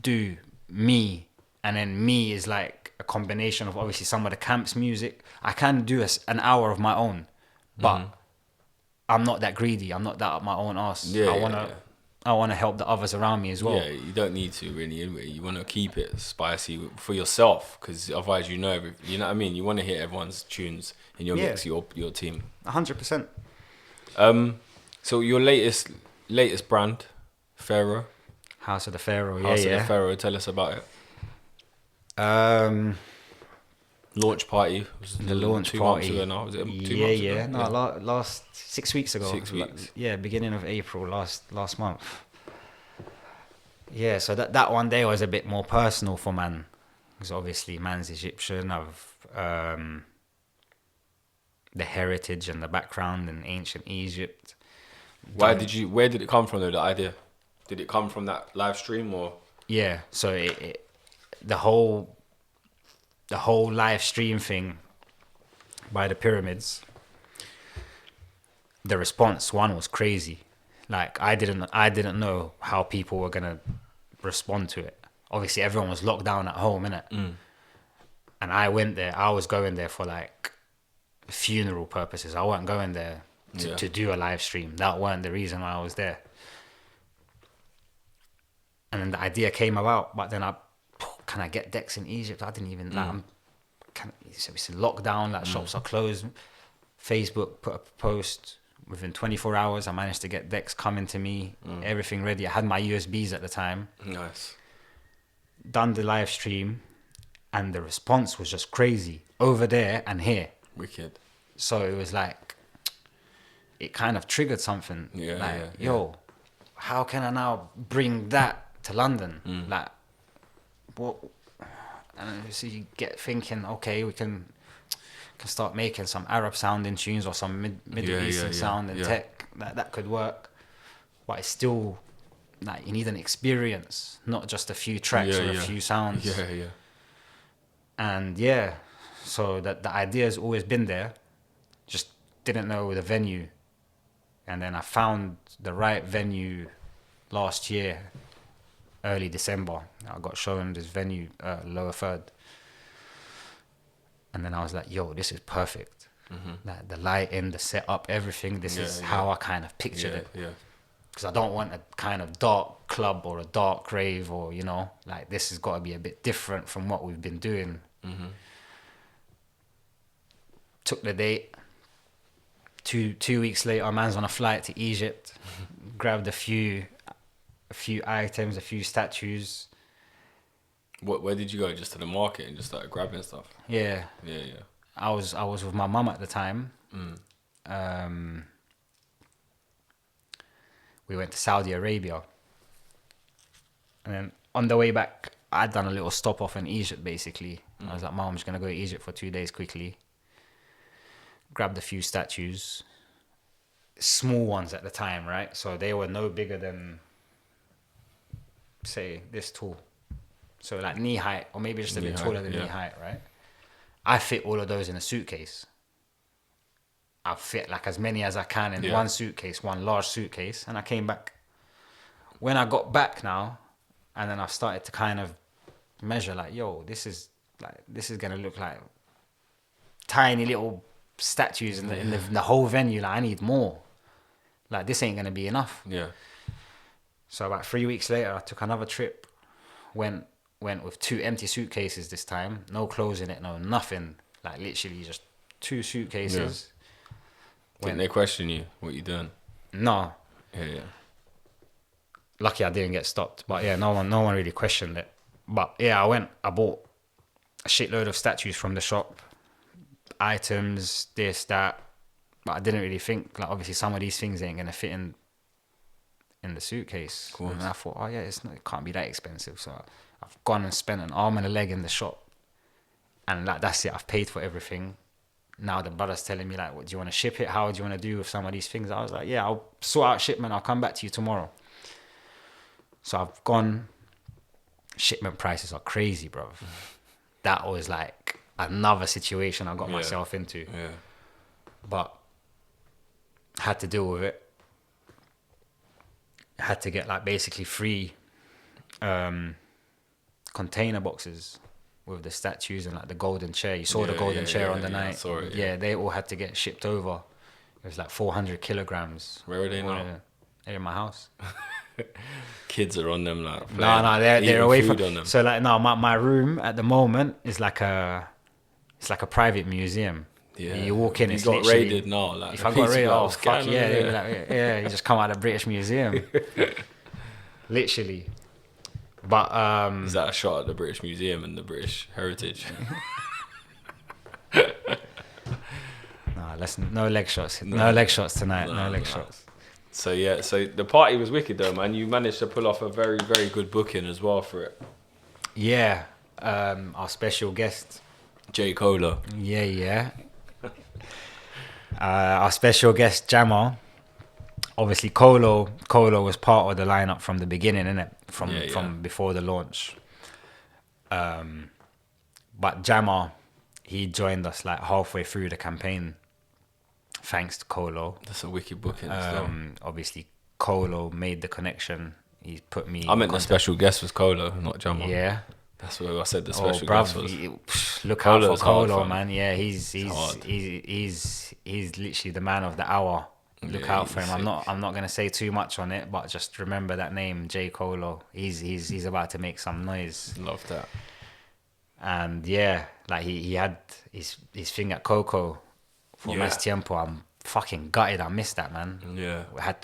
[SPEAKER 2] do me, and then me is like a combination of obviously some of the Camps music. I can do an hour of my own, but I'm not that greedy. I'm not that up my own arse.
[SPEAKER 1] Yeah,
[SPEAKER 2] I wanna help the others around me as well.
[SPEAKER 1] yeah, you don't need to really. Anyway, you want to keep it spicy for yourself, because otherwise, you know what I mean. You want to hear everyone's tunes in your mix, your team.
[SPEAKER 2] 100%.
[SPEAKER 1] So your latest brand, Pharaoh.
[SPEAKER 2] House of the Pharaoh.
[SPEAKER 1] House
[SPEAKER 2] Yeah,
[SPEAKER 1] of the Pharaoh. Tell us about it.
[SPEAKER 2] yeah.
[SPEAKER 1] Launch party. Was
[SPEAKER 2] The launch
[SPEAKER 1] 2
[SPEAKER 2] party.
[SPEAKER 1] months ago now. Was it 2
[SPEAKER 2] yeah,
[SPEAKER 1] months
[SPEAKER 2] yeah.
[SPEAKER 1] ago?
[SPEAKER 2] No, last 6 weeks ago.
[SPEAKER 1] 6 weeks.
[SPEAKER 2] Yeah, beginning of April last month. Yeah, so that one day was a bit more personal for man, because obviously man's Egyptian. Of the heritage and the background in ancient Egypt.
[SPEAKER 1] Where did it come from though, the idea? Did it come from that live stream or?
[SPEAKER 2] Yeah, so the whole live stream thing by the pyramids, the response was crazy. Like I didn't know how people were gonna respond to it. Obviously everyone was locked down at home, innit? And I was going there for like funeral purposes. I wasn't going there to do a live stream. That weren't the reason why I was there. And then the idea came about, but then can I get decks in Egypt? I didn't even it's in lockdown, like shops are closed. Facebook put a post, within 24 hours I managed to get decks coming to me, everything ready. I had my USBs at the time.
[SPEAKER 1] Nice.
[SPEAKER 2] Done the live stream, and the response was just crazy over there and here.
[SPEAKER 1] Wicked.
[SPEAKER 2] So it was like, it kind of triggered something. Yo, how can I now bring that to London? Like, what? And so you get thinking, okay, we can start making some Arab sounding tunes or some Middle Eastern sound and tech. That could work. But it's still, like, you need an experience, not just a few tracks or a few sounds.
[SPEAKER 1] Yeah.
[SPEAKER 2] And so that the idea has always been there, just didn't know the venue. And then I found the right venue last year early December. I got shown this venue, Lower Third. And then I was like, yo, this is perfect. Like the lighting, the setup, everything. This is how I kind of pictured it.
[SPEAKER 1] Yeah.
[SPEAKER 2] Because I don't want a kind of dark club or a dark rave, or, you know, like this has got to be a bit different from what we've been doing. Took the date. Two weeks later, man's on a flight to Egypt. Grabbed a few items, a few statues.
[SPEAKER 1] Where did you go? Just to the market and just started grabbing stuff?
[SPEAKER 2] Yeah.
[SPEAKER 1] Yeah.
[SPEAKER 2] I was with my mum at the time. We went to Saudi Arabia. And then on the way back, I'd done a little stop off in Egypt, basically. I was like, Mum, I'm just going to go to Egypt for 2 days quickly. Grabbed a few statues. Small ones at the time, right? So they were no bigger than, say, this tall. So like knee height, or maybe just a bit taller than knee height, right? I fit all of those in a suitcase. I fit like as many as I can in one suitcase, one large suitcase, and I came back. When I got back now, and then I started to kind of measure, like, yo, this is gonna look like tiny little statues in the whole venue. Like, I need more. Like, this ain't gonna be enough.
[SPEAKER 1] Yeah.
[SPEAKER 2] So about 3 weeks later, I took another trip. Went with 2 empty suitcases this time. No clothes in it, no nothing. Like, literally just 2 suitcases.
[SPEAKER 1] Didn't they question you? What you doing?
[SPEAKER 2] No.
[SPEAKER 1] Yeah.
[SPEAKER 2] Lucky I didn't get stopped. But yeah, no one really questioned it. But yeah, I bought a shitload of statues from the shop. Items, this, that. But I didn't really think, like, obviously some of these things ain't gonna fit in the suitcase. And I thought, oh yeah, it can't be that expensive. So I've gone and spent an arm and a leg in the shop, and like, that's it. I've paid for everything. Now the brother's telling me, like, what do you want to ship it? How do you want to do with some of these things? I was like, yeah, I'll sort out shipment. I'll come back to you tomorrow. So I've gone. Shipment prices are crazy, bro. That was like another situation I got myself into.
[SPEAKER 1] Yeah.
[SPEAKER 2] But had to deal with it. Had to get like basically 3 container boxes with the statues and like the golden chair. You saw the golden chair on the night.
[SPEAKER 1] I saw it,
[SPEAKER 2] yeah, they all had to get shipped over. It was like 400 kilograms.
[SPEAKER 1] Where are they now?
[SPEAKER 2] They're in my house.
[SPEAKER 1] Kids are on them, like,
[SPEAKER 2] No, they're away from
[SPEAKER 1] them.
[SPEAKER 2] So like, no, my room at the moment is like a private museum.
[SPEAKER 1] Yeah.
[SPEAKER 2] You walk in,
[SPEAKER 1] you
[SPEAKER 2] it's
[SPEAKER 1] got
[SPEAKER 2] literally,
[SPEAKER 1] raided now. Like,
[SPEAKER 2] if I got raided, oh fuck
[SPEAKER 1] scandal,
[SPEAKER 2] yeah, they'd be like, yeah, you just come out of the British Museum. Literally. But
[SPEAKER 1] is that a shot at the British Museum and the British heritage?
[SPEAKER 2] no leg shots. No leg shots tonight. No leg shots.
[SPEAKER 1] So yeah, so the party was wicked though, man. You managed to pull off a very, very good booking as well for it.
[SPEAKER 2] Yeah. Our special guest,
[SPEAKER 1] J. Cola.
[SPEAKER 2] Yeah. Our special guest, Jammer. Obviously, Colo was part of the lineup from the beginning, innit? From before the launch. But Jammer, he joined us like halfway through the campaign, thanks to Colo.
[SPEAKER 1] That's a wicked booking.
[SPEAKER 2] Obviously, Colo made the connection. He put me.
[SPEAKER 1] I meant the special guest was Colo, not Jammer.
[SPEAKER 2] Yeah.
[SPEAKER 1] That's what I said. The special guest was.
[SPEAKER 2] Look out for Colo, man. Yeah, he's literally the man of the hour. Look out for him. Sick. I'm not gonna say too much on it, but just remember that name, J. Colo. He's about to make some noise.
[SPEAKER 1] Love that.
[SPEAKER 2] And yeah, like he had his thing at Coco for Más Tiempo. I'm fucking gutted. I missed that, man.
[SPEAKER 1] Yeah.
[SPEAKER 2] We had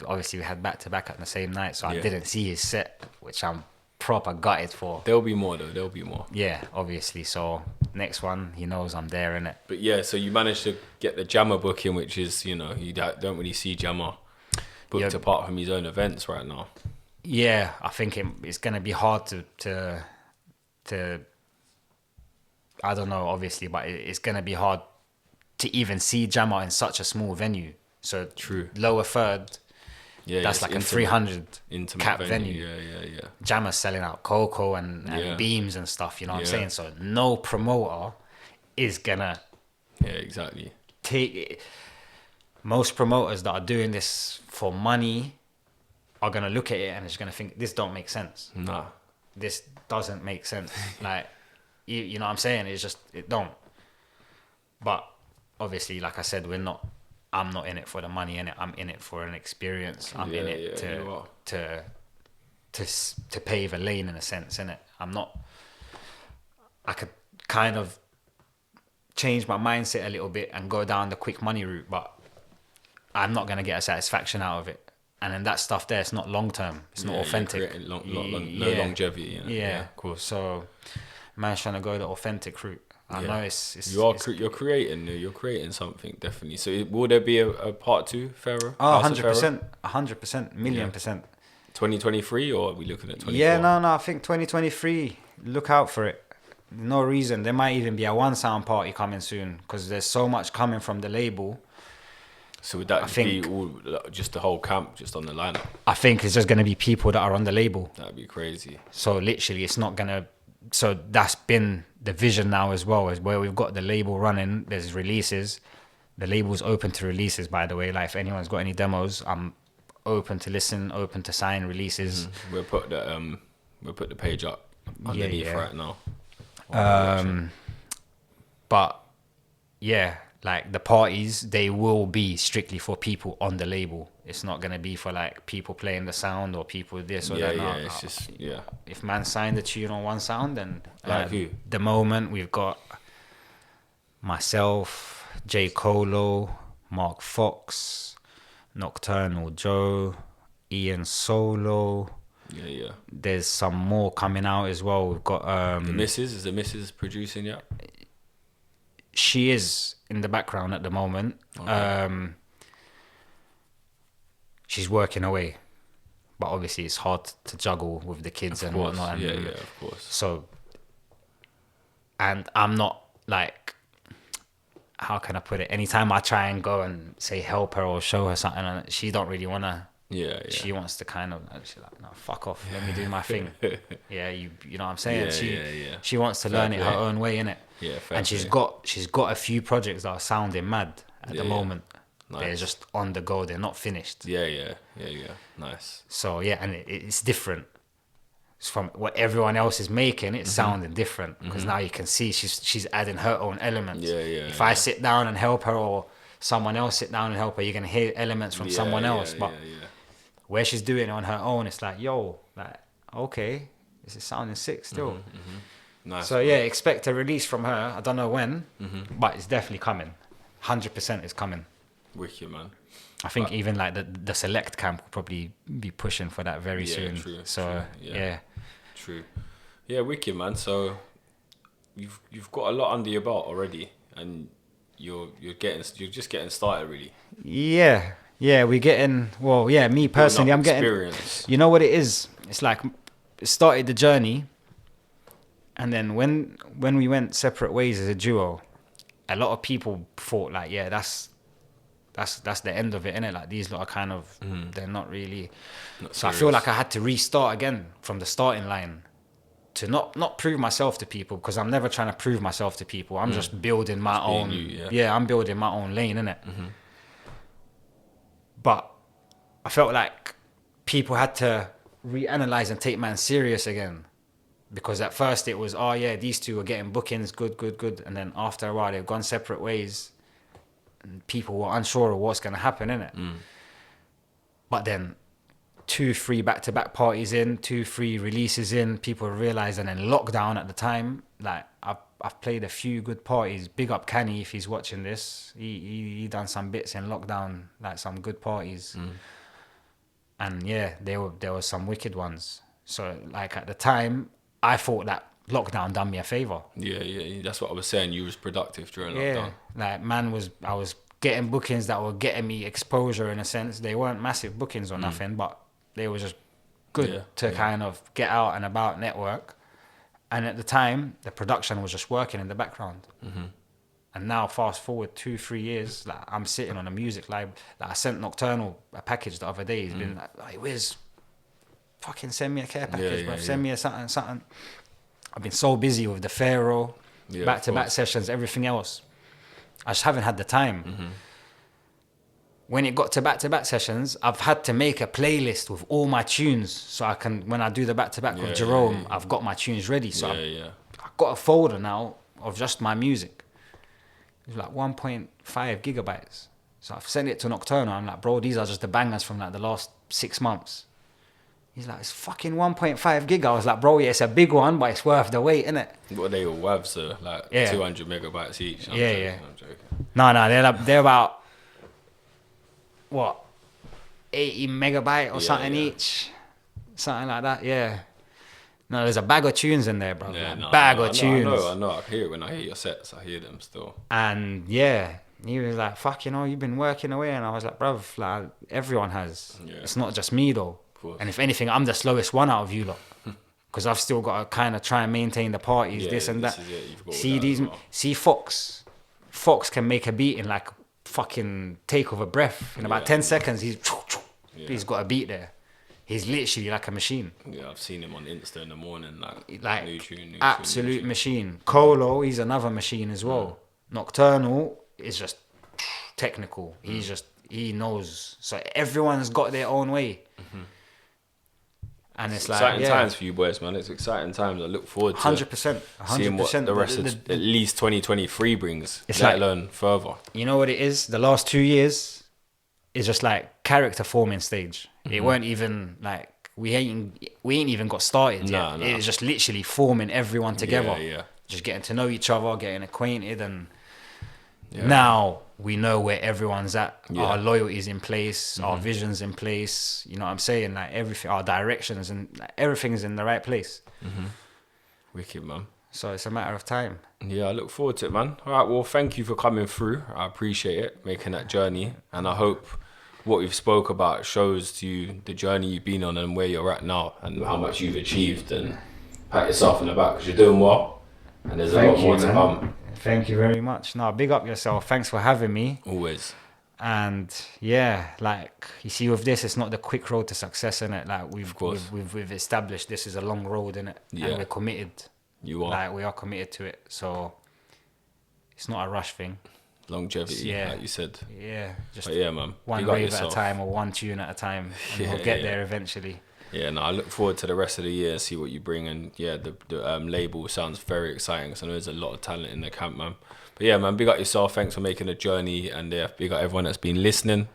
[SPEAKER 2] back to back at the same night, so I didn't see his set, which I'm proper gutted for.
[SPEAKER 1] There'll be more though. There'll be more.
[SPEAKER 2] Yeah, obviously. So next one, he knows I'm there, innit?
[SPEAKER 1] But yeah, so you managed to get the Jammer booking, which is, you don't really see Jammer booked apart from his own events right now.
[SPEAKER 2] Yeah, I think it's gonna be hard to I don't know, obviously, but it's gonna be hard to even see Jammer in such a small venue. So
[SPEAKER 1] true.
[SPEAKER 2] Lower Third. Yeah, that's like intimate, a 300 cap venue.
[SPEAKER 1] Yeah.
[SPEAKER 2] Jammer's selling out Coco and beams and stuff, you know what I'm saying? So no promoter is gonna
[SPEAKER 1] exactly
[SPEAKER 2] take it. Most promoters that are doing this for money are gonna look at it and just gonna think this don't make sense.
[SPEAKER 1] Nah.
[SPEAKER 2] this doesn't make sense. Like, you know what I'm saying? It's just, it don't. But obviously, like I said, I'm not in it for the money, in it. I'm in it for an experience. I'm in it to pave a lane, in a sense, innit? I could kind of change my mindset a little bit and go down the quick money route, but I'm not going to get a satisfaction out of it. And then that stuff there, it's not long term. It's not authentic.
[SPEAKER 1] No longevity. You know?
[SPEAKER 2] Yeah,
[SPEAKER 1] of course.
[SPEAKER 2] So, man's trying to go the authentic route. I know it's
[SPEAKER 1] you're creating something, definitely. So will there be a part 2, Pharaoh?
[SPEAKER 2] Oh, 100%, 100%, million percent.
[SPEAKER 1] 2023, or are we looking at 2024?
[SPEAKER 2] Yeah, no, I think 2023. Look out for it. No reason. There might even be a one sound party coming soon, because there's so much coming from the label.
[SPEAKER 1] So would that be all, just the whole camp just on the lineup?
[SPEAKER 2] I think it's just going to be people that are on the label.
[SPEAKER 1] That'd be crazy.
[SPEAKER 2] So literally, it's not going to... So that's been the vision now as well, is where we've got the label running. There's releases. The label's open to releases, by the way. Like, if anyone's got any demos, I'm open to listen, open to sign releases.
[SPEAKER 1] We'll put the page up underneath right now.
[SPEAKER 2] But yeah, like the parties, they will be strictly for people on the label. It's not gonna be for like people playing the sound or people this or that.
[SPEAKER 1] Yeah, it's just
[SPEAKER 2] If man signed the tune on one sound, then
[SPEAKER 1] like who?
[SPEAKER 2] The moment we've got myself, J Colo, Mark Fox, Nocturnal Joe, Ian Solo.
[SPEAKER 1] Yeah.
[SPEAKER 2] There's some more coming out as well. We've got
[SPEAKER 1] the missus. Is the missus producing yet?
[SPEAKER 2] She is in the background at the moment. Okay. She's working away, but obviously it's hard to juggle with the kids and whatnot. And
[SPEAKER 1] of course.
[SPEAKER 2] So, and I'm not like, how can I put it? Anytime I try and go and say help her or show her something, she don't really wanna.
[SPEAKER 1] Yeah.
[SPEAKER 2] She wants to kind of. She's like, no, fuck off. Let me do my thing. You know what I'm saying? She wants to learn it her own way, innit?
[SPEAKER 1] Yeah, fair
[SPEAKER 2] and she's got a few projects that are sounding mad at the moment.
[SPEAKER 1] Nice.
[SPEAKER 2] They're just on the go. They're not finished.
[SPEAKER 1] Yeah. Nice.
[SPEAKER 2] So and it's different. It's from what everyone else is making. It's sounding different because now you can see she's adding her own elements. If I sit down and help her, or someone else sit down and help her, you're gonna hear elements from someone else. But where she's doing it on her own, it's like, okay, this is sounding sick still.
[SPEAKER 1] Nice.
[SPEAKER 2] So expect a release from her. I don't know when, but it's definitely coming. 100% is coming.
[SPEAKER 1] Wicked, man.
[SPEAKER 2] I think even like the select camp will probably be pushing for that very soon.
[SPEAKER 1] True,
[SPEAKER 2] True.
[SPEAKER 1] Yeah, wicked, man. So you've got a lot under your belt already, and you're just getting started, really.
[SPEAKER 2] Yeah, we're getting. Well, me personally, I'm getting experience. You know what it is? It's like it started the journey, and then when we went separate ways as a duo, a lot of people thought like, that's the end of it, innit? Like, these lot are kind of they're not really. So I feel like I had to restart again from the starting line to not prove myself to people, because I'm never trying to prove myself to people. I'm just building my own. I'm building my own lane, innit? But I felt like people had to reanalyze and take man serious again, because at first it was, these two were getting bookings, good, and then after a while they've gone separate ways. People were unsure of what's going to happen, innit? But then 2-3 back-to-back parties in, 2-3 releases in, people realised, and then lockdown at the time, like I've played a few good parties. Big up Canny if he's watching this. He done some bits in lockdown, like some good parties. And there were some wicked ones. So like at the time, I thought that lockdown done me a favour.
[SPEAKER 1] Yeah, that's what I was saying. You was productive during lockdown.
[SPEAKER 2] Like I was getting bookings that were getting me exposure, in a sense. They weren't massive bookings or nothing, but they were just good to kind of get out and about, network. And at the time, the production was just working in the background. And now, fast forward 2-3 years, like I'm sitting on a music live. Like I sent Nocturnal a package the other day. He's been like, I Wizz, fucking send me a care package, bro. Send me a something. I've been so busy with the Pharaoh, back-to-back sessions, everything else. I just haven't had the time. when it got to back-to-back sessions, I've had to make a playlist with all my tunes so I can, when I do the back-to-back with Jerome, I've got my tunes ready. So I've got a folder now of just my music. It's like 1.5 gigabytes. So I've sent it to Nocturnal. I'm like, bro, these are just the bangers from like the last 6 months. He's like, it's fucking 1.5 gig. I was like, bro, yeah, it's a big one, but it's worth the wait, innit?
[SPEAKER 1] What they all WAVs, so like 200 megabytes each. I'm joking.
[SPEAKER 2] No, they're about, what, 80 megabyte or something each? Something like that, yeah. No, there's a bag of tunes in there, bro. Bag of tunes.
[SPEAKER 1] I know. I hear it when I hear your sets. I hear them still.
[SPEAKER 2] And yeah, he was like, fuck, you've been working away. And I was like, bruv, like, everyone has. Yeah. It's not just me, though. And if anything, I'm the slowest one out of you lot. Because I've still got to kind of try and maintain the parties, this and that. See Fox. Fox can make a beat in like fucking take of a breath. In about 10 seconds, he's got a beat there. He's literally like a machine.
[SPEAKER 1] Yeah, I've seen him on Insta in the morning, like new tune,
[SPEAKER 2] absolute machine. Colo, he's another machine as well. Nocturnal is just technical. He knows. So everyone's got their own way. And it's like
[SPEAKER 1] exciting times for you boys, man. It's exciting times. I look forward to
[SPEAKER 2] 100%.
[SPEAKER 1] seeing what the rest of at least 2023 brings, let alone further.
[SPEAKER 2] You know what it is? The last 2 years is just like character forming stage. It weren't even like we ain't even got started yet. It's just literally forming everyone together. Just getting to know each other, getting acquainted, and now we know where everyone's at. Our loyalty's in place, our vision's in place. You know what I'm saying? Like everything, our directions and like, everything's in the right place.
[SPEAKER 1] Wicked, man.
[SPEAKER 2] So it's a matter of time.
[SPEAKER 1] Yeah, I look forward to it, man. All right, well, thank you for coming through. I appreciate it, making that journey, and I hope what we've spoke about shows to you the journey you've been on and where you're at now and how much you've achieved, and pat yourself in the back because you're doing well and there's a lot more to come.
[SPEAKER 2] Thank you very much. No, big up yourself. Thanks for having me.
[SPEAKER 1] Always.
[SPEAKER 2] And yeah, like you see with this, it's not the quick road to success, innit? Like we've established this is a long road, innit? Yeah. And we're committed.
[SPEAKER 1] You are.
[SPEAKER 2] Like we are committed to it. So it's not a rush thing.
[SPEAKER 1] Longevity, like you said.
[SPEAKER 2] Yeah. Just
[SPEAKER 1] man.
[SPEAKER 2] One rave at a time or one tune at a time. And we'll get there eventually.
[SPEAKER 1] Yeah, no, I look forward to the rest of the year, see what you bring. And yeah, the label sounds very exciting because I know there's a lot of talent in the camp, man. But yeah, man, big up yourself. Thanks for making the journey. And yeah, big up everyone that's been listening.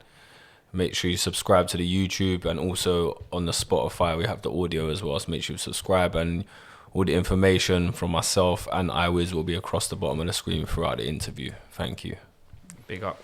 [SPEAKER 1] Make sure you subscribe to the YouTube, and also on the Spotify, we have the audio as well. So make sure you subscribe, and all the information from myself and I Wizz will be across the bottom of the screen throughout the interview. Thank you.
[SPEAKER 2] Big up.